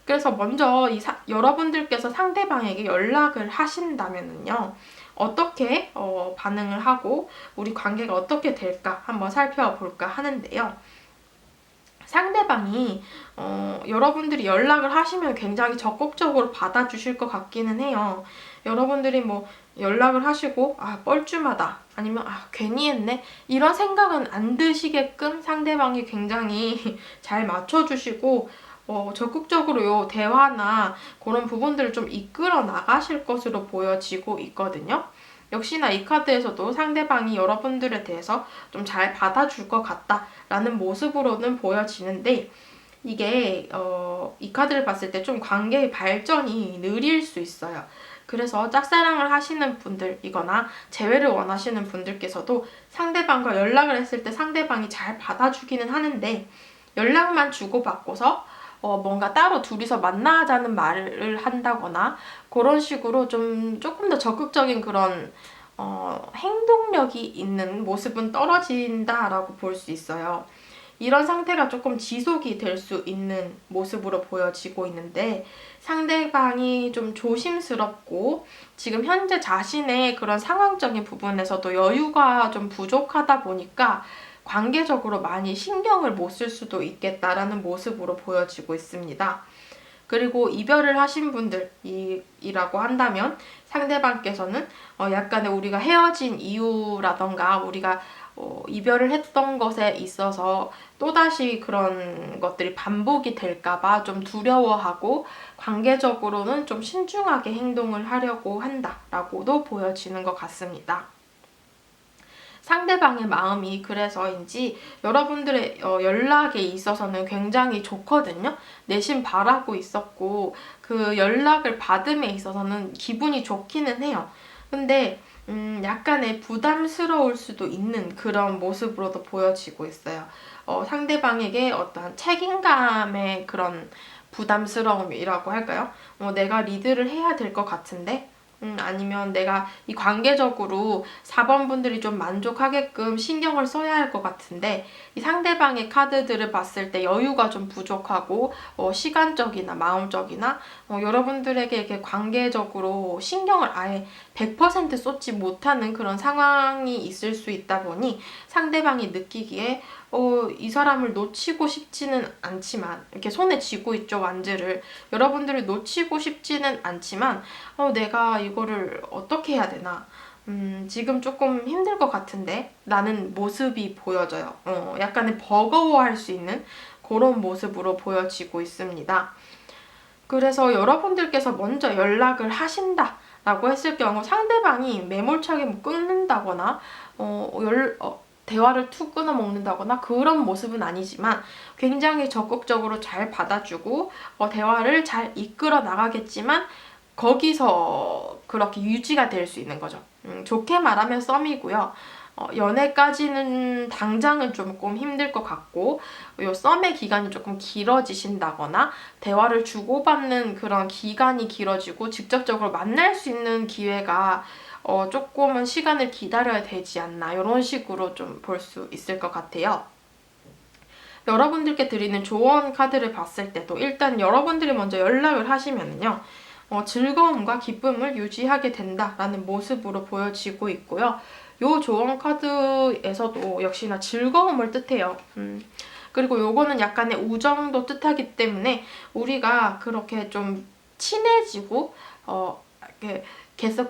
그래서 먼저 여러분들께서 상대방에게 연락을 하신다면요. 어떻게 반응을 하고 우리 관계가 어떻게 될까 한번 살펴볼까 하는데요. 상대방이 여러분들이 연락을 하시면 굉장히 적극적으로 받아주실 것 같기는 해요. 여러분들이 연락을 하시고 뻘쭘하다 아니면 괜히 했네 이런 생각은 안 드시게끔 상대방이 굉장히 잘 맞춰주시고 적극적으로 요 대화나 그런 부분들을 좀 이끌어 나가실 것으로 보여지고 있거든요. 역시나 이 카드에서도 상대방이 여러분들에 대해서 좀 잘 받아줄 것 같다라는 모습으로는 보여지는데 이게 이 카드를 봤을 때 좀 관계의 발전이 느릴 수 있어요. 그래서 짝사랑을 하시는 분들이거나 재회를 원하시는 분들께서도 상대방과 연락을 했을 때 상대방이 잘 받아주기는 하는데 연락만 주고받고서 뭔가 따로 둘이서 만나자는 말을 한다거나 그런 식으로 조금 더 적극적인 그런 행동력이 있는 모습은 떨어진다라고 볼 수 있어요. 이런 상태가 조금 지속이 될 수 있는 모습으로 보여지고 있는데, 상대방이 좀 조심스럽고 지금 현재 자신의 그런 상황적인 부분에서도 여유가 좀 부족하다 보니까 관계적으로 많이 신경을 못 쓸 수도 있겠다라는 모습으로 보여지고 있습니다. 그리고 이별을 하신 분들이라고 한다면 상대방께서는 약간의 우리가 헤어진 이유라던가 우리가 이별을 했던 것에 있어서 또다시 그런 것들이 반복이 될까봐 좀 두려워하고 관계적으로는 좀 신중하게 행동을 하려고 한다라고도 보여지는 것 같습니다. 상대방의 마음이 그래서인지 여러분들의 연락에 있어서는 굉장히 좋거든요. 내심 바라고 있었고 그 연락을 받음에 있어서는 기분이 좋기는 해요. 근데 약간의 부담스러울 수도 있는 그런 모습으로도 보여지고 있어요. 상대방에게 어떤 책임감의 그런 부담스러움이라고 할까요? 내가 리드를 해야 될 것 같은데 아니면 내가 이 관계적으로 4번 분들이 좀 만족하게끔 신경을 써야 할 것 같은데 이 상대방의 카드들을 봤을 때 여유가 좀 부족하고 시간적이나 마음적이나 여러분들에게 이렇게 관계적으로 신경을 아예 100% 쏟지 못하는 그런 상황이 있을 수 있다 보니 상대방이 느끼기에 이 사람을 놓치고 싶지는 않지만 이렇게 손에 쥐고 있죠, 완즈를. 여러분들을 놓치고 싶지는 않지만 내가 이거를 어떻게 해야 되나, 지금 조금 힘들 것 같은데 라는 모습이 보여져요. 약간의 버거워할 수 있는 그런 모습으로 보여지고 있습니다. 그래서 여러분들께서 먼저 연락을 하신다 라고 했을 경우 상대방이 매몰차게 뭐 끊는다거나 대화를 툭 끊어 먹는다거나 그런 모습은 아니지만 굉장히 적극적으로 잘 받아주고 대화를 잘 이끌어 나가겠지만 거기서 그렇게 유지가 될 수 있는 거죠. 좋게 말하면 썸이고요. 연애까지는 당장은 조금 힘들 것 같고 요 썸의 기간이 조금 길어지신다거나 대화를 주고받는 그런 기간이 길어지고 직접적으로 만날 수 있는 기회가 조금은 시간을 기다려야 되지 않나, 이런 식으로 좀 볼 수 있을 것 같아요. 여러분들께 드리는 조언 카드를 봤을 때도 일단 여러분들이 먼저 연락을 하시면요, 즐거움과 기쁨을 유지하게 된다라는 모습으로 보여지고 있고요. 요 조언 카드에서도 역시나 즐거움을 뜻해요. 그리고 요거는 약간의 우정도 뜻하기 때문에 우리가 그렇게 좀 친해지고 이렇게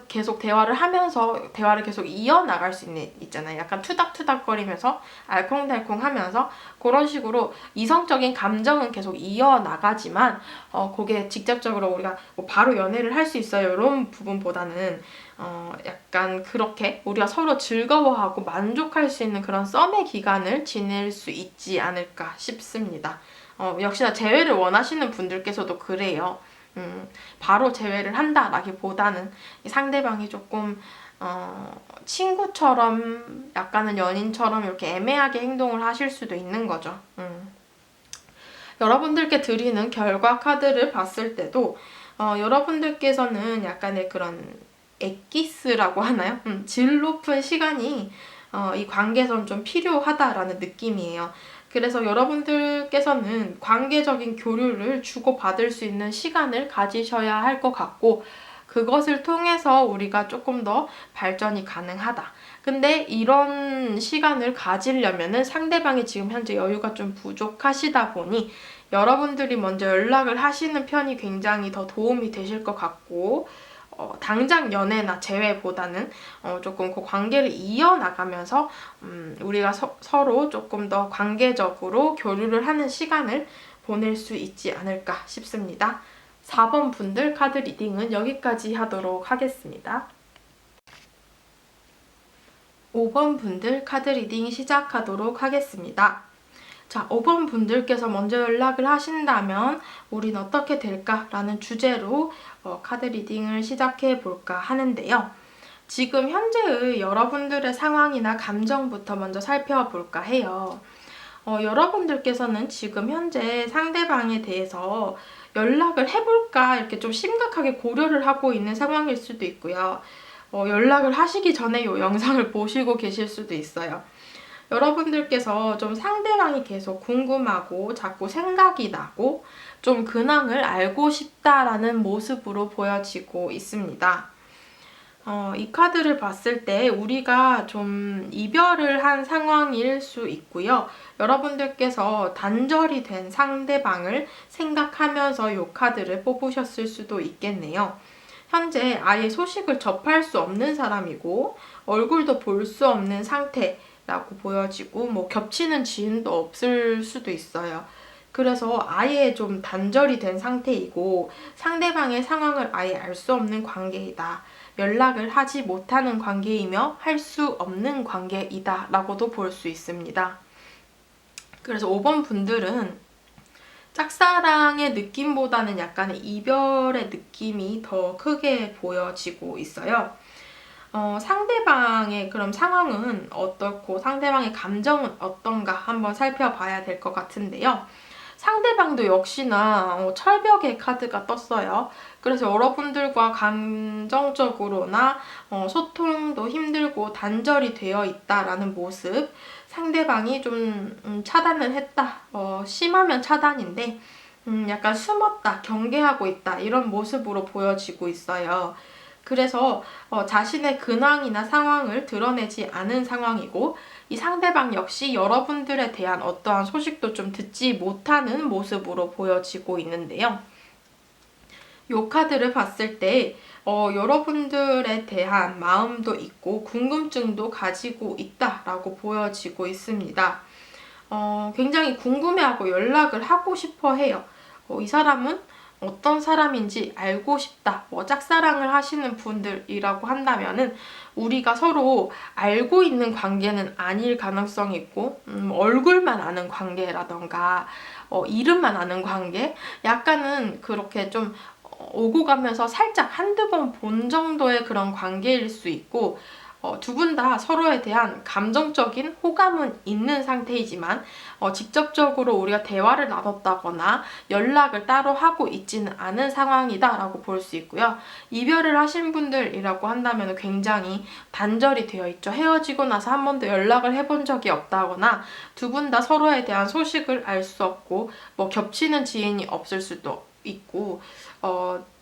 계속 대화를 하면서 대화를 계속 이어나갈 수 있잖아요. 약간 투닥투닥거리면서 알콩달콩 하면서 그런 식으로 이성적인 감정은 계속 이어나가지만 그게 직접적으로 우리가 뭐 바로 연애를 할 수 있어요, 이런 부분보다는 약간 그렇게 우리가 서로 즐거워하고 만족할 수 있는 그런 썸의 기간을 지낼 수 있지 않을까 싶습니다. 역시나 재회를 원하시는 분들께서도 그래요. 바로 제외를 한다라기보다는 상대방이 조금 친구처럼 약간은 연인처럼 이렇게 애매하게 행동을 하실 수도 있는 거죠. 여러분들께 드리는 결과 카드를 봤을 때도 여러분들께서는 약간의 그런 엑기스라고 하나요? 질 높은 시간이 이 관계에선 좀 필요하다라는 느낌이에요. 그래서 여러분들께서는 관계적인 교류를 주고받을 수 있는 시간을 가지셔야 할 것 같고 그것을 통해서 우리가 조금 더 발전이 가능하다. 근데 이런 시간을 가지려면은 상대방이 지금 현재 여유가 좀 부족하시다 보니 여러분들이 먼저 연락을 하시는 편이 굉장히 더 도움이 되실 것 같고 당장 연애나 재회보다는 조금 그 관계를 이어나가면서 우리가 서로 조금 더 관계적으로 교류를 하는 시간을 보낼 수 있지 않을까 싶습니다. 4번 분들 카드 리딩은 여기까지 하도록 하겠습니다. 5번 분들 카드 리딩 시작하도록 하겠습니다. 자, 5번 분들께서 먼저 연락을 하신다면 우린 어떻게 될까라는 주제로 카드 리딩을 시작해 볼까 하는데요. 지금 현재의 여러분들의 상황이나 감정부터 먼저 살펴볼까 해요. 여러분들께서는 지금 현재 상대방에 대해서 연락을 해볼까 이렇게 좀 심각하게 고려를 하고 있는 상황일 수도 있고요. 연락을 하시기 전에 이 영상을 보시고 계실 수도 있어요. 여러분들께서 좀 상대방이 계속 궁금하고 자꾸 생각이 나고 좀 근황을 알고 싶다라는 모습으로 보여지고 있습니다. 이 카드를 봤을 때 우리가 좀 이별을 한 상황일 수 있고요. 여러분들께서 단절이 된 상대방을 생각하면서 이 카드를 뽑으셨을 수도 있겠네요. 현재 아예 소식을 접할 수 없는 사람이고 얼굴도 볼 수 없는 상태라고 보여지고 뭐 겹치는 지인도 없을 수도 있어요. 그래서 아예 좀 단절이 된 상태이고 상대방의 상황을 아예 알 수 없는 관계이다. 연락을 하지 못하는 관계이며 할 수 없는 관계이다 라고도 볼 수 있습니다. 그래서 5번 분들은 짝사랑의 느낌보다는 약간의 이별의 느낌이 더 크게 보여지고 있어요. 상대방의 그럼 상황은 어떻고 상대방의 감정은 어떤가 한번 살펴봐야 될 것 같은데요. 상대방도 역시나 철벽의 카드가 떴어요. 그래서 여러분들과 감정적으로나 소통도 힘들고 단절이 되어 있다라는 모습, 상대방이 좀 차단을 했다. 심하면 차단인데 약간 숨었다, 경계하고 있다 이런 모습으로 보여지고 있어요. 그래서 자신의 근황이나 상황을 드러내지 않은 상황이고 이 상대방 역시 여러분들에 대한 어떠한 소식도 좀 듣지 못하는 모습으로 보여지고 있는데요. 이 카드를 봤을 때 여러분들에 대한 마음도 있고 궁금증도 가지고 있다라고 보여지고 있습니다. 굉장히 궁금해하고 연락을 하고 싶어 해요. 이 사람은 어떤 사람인지 알고 싶다. 짝사랑을 하시는 분들이라고 한다면은 우리가 서로 알고 있는 관계는 아닐 가능성이 있고 얼굴만 아는 관계라던가 이름만 아는 관계 약간은 그렇게 좀 오고 가면서 살짝 한두 번 본 정도의 그런 관계일 수 있고 두 분 다 서로에 대한 감정적인 호감은 있는 상태이지만 직접적으로 우리가 대화를 나눴다거나 연락을 따로 하고 있지는 않은 상황이다 라고 볼 수 있고요. 이별을 하신 분들이라고 한다면 굉장히 단절이 되어 있죠. 헤어지고 나서 한 번도 연락을 해본 적이 없다거나 두 분 다 서로에 대한 소식을 알 수 없고 뭐 겹치는 지인이 없을 수도 있고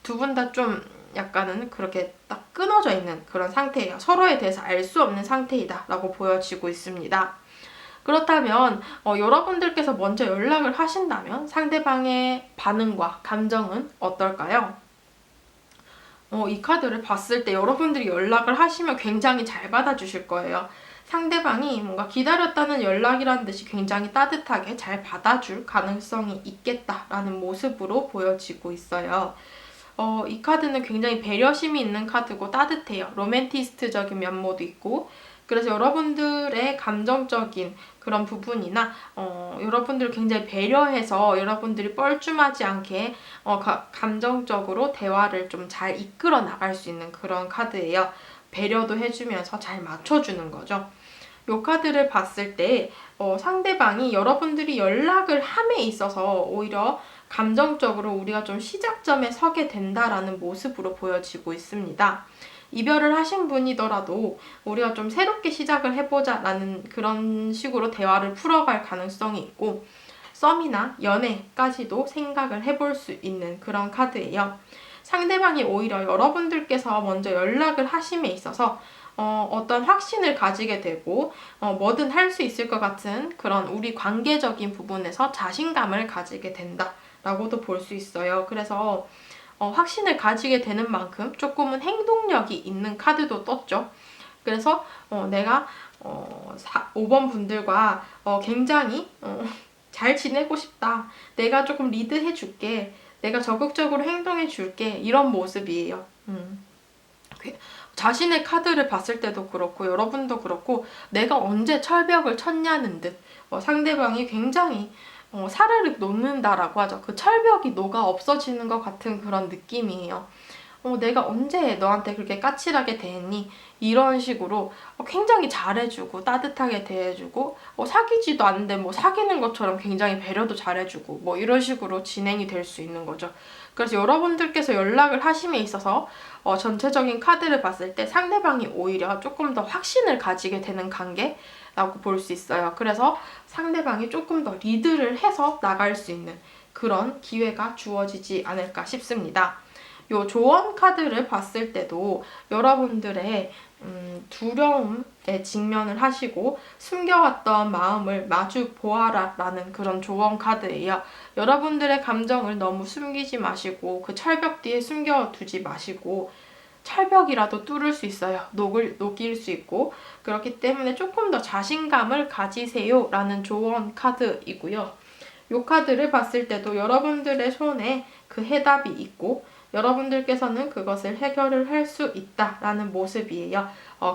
두 분 다 좀 약간은 그렇게 딱 끊어져 있는 그런 상태예요. 서로에 대해서 알 수 없는 상태이다 라고 보여지고 있습니다. 그렇다면 여러분들께서 먼저 연락을 하신다면 상대방의 반응과 감정은 어떨까요? 이 카드를 봤을 때 여러분들이 연락을 하시면 굉장히 잘 받아주실 거예요. 상대방이 뭔가 기다렸다는 연락이라는 듯이 굉장히 따뜻하게 잘 받아줄 가능성이 있겠다라는 모습으로 보여지고 있어요. 이 카드는 굉장히 배려심이 있는 카드고 따뜻해요. 로맨티스트적인 면모도 있고 그래서 여러분들의 감정적인 그런 부분이나 여러분들을 굉장히 배려해서 여러분들이 뻘쭘하지 않게 감정적으로 대화를 좀 잘 이끌어 나갈 수 있는 그런 카드예요. 배려도 해주면서 잘 맞춰주는 거죠. 이 카드를 봤을 때 상대방이 여러분들이 연락을 함에 있어서 오히려 감정적으로 우리가 좀 시작점에 서게 된다라는 모습으로 보여지고 있습니다. 이별을 하신 분이더라도 우리가 좀 새롭게 시작을 해보자 라는 그런 식으로 대화를 풀어갈 가능성이 있고 썸이나 연애까지도 생각을 해볼 수 있는 그런 카드예요. 상대방이 오히려 여러분들께서 먼저 연락을 하심에 있어서 어떤 확신을 가지게 되고 뭐든 할 수 있을 것 같은 그런 우리 관계적인 부분에서 자신감을 가지게 된다라고도 볼 수 있어요. 그래서 확신을 가지게 되는 만큼 조금은 행동력이 있는 카드도 떴죠. 그래서 내가 5번 분들과 굉장히 잘 지내고 싶다. 내가 조금 리드해 줄게. 내가 적극적으로 행동해 줄게. 이런 모습이에요. 자신의 카드를 봤을 때도 그렇고 여러분도 그렇고 내가 언제 철벽을 쳤냐는 듯 상대방이 굉장히 사르륵 녹는다라고 하죠. 그 철벽이 녹아 없어지는 것 같은 그런 느낌이에요. 내가 언제 너한테 그렇게 까칠하게 대했니? 이런 식으로 굉장히 잘해주고 따뜻하게 대해주고 사귀지도 않는데 뭐 사귀는 것처럼 굉장히 배려도 잘해주고 뭐 이런 식으로 진행이 될 수 있는 거죠. 그래서 여러분들께서 연락을 하심에 있어서 전체적인 카드를 봤을 때 상대방이 오히려 조금 더 확신을 가지게 되는 관계라고 볼 수 있어요. 그래서 상대방이 조금 더 리드를 해서 나갈 수 있는 그런 기회가 주어지지 않을까 싶습니다. 요 조언 카드를 봤을 때도 여러분들의 두려움에 직면을 하시고 숨겨왔던 마음을 마주 보아라 라는 그런 조언 카드예요. 여러분들의 감정을 너무 숨기지 마시고 그 철벽 뒤에 숨겨두지 마시고 철벽이라도 뚫을 수 있어요. 녹일 수 있고 그렇기 때문에 조금 더 자신감을 가지세요 라는 조언 카드이고요. 이 카드를 봤을 때도 여러분들의 손에 그 해답이 있고 여러분들께서는 그것을 해결을 할 수 있다라는 모습이에요.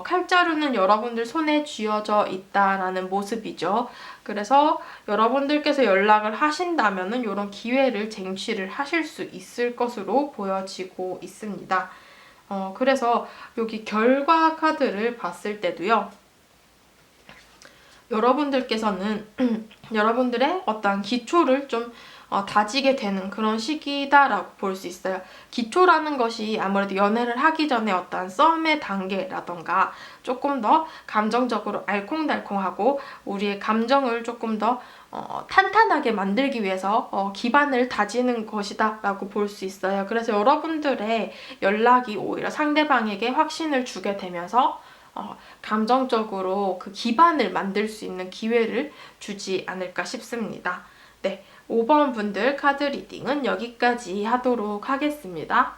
칼자루는 여러분들 손에 쥐어져 있다라는 모습이죠. 그래서 여러분들께서 연락을 하신다면은 이런 기회를 쟁취를 하실 수 있을 것으로 보여지고 있습니다. 그래서 여기 결과 카드를 봤을 때도요. 여러분들께서는 여러분들의 어떠한 기초를 좀 다지게 되는 그런 시기다라고 볼 수 있어요. 기초라는 것이 아무래도 연애를 하기 전에 어떠한 썸의 단계라던가 조금 더 감정적으로 알콩달콩하고 우리의 감정을 조금 더 탄탄하게 만들기 위해서 기반을 다지는 것이다 라고 볼 수 있어요. 그래서 여러분들의 연락이 오히려 상대방에게 확신을 주게 되면서 감정적으로 그 기반을 만들 수 있는 기회를 주지 않을까 싶습니다. 네, 5번 분들 카드 리딩은 여기까지 하도록 하겠습니다.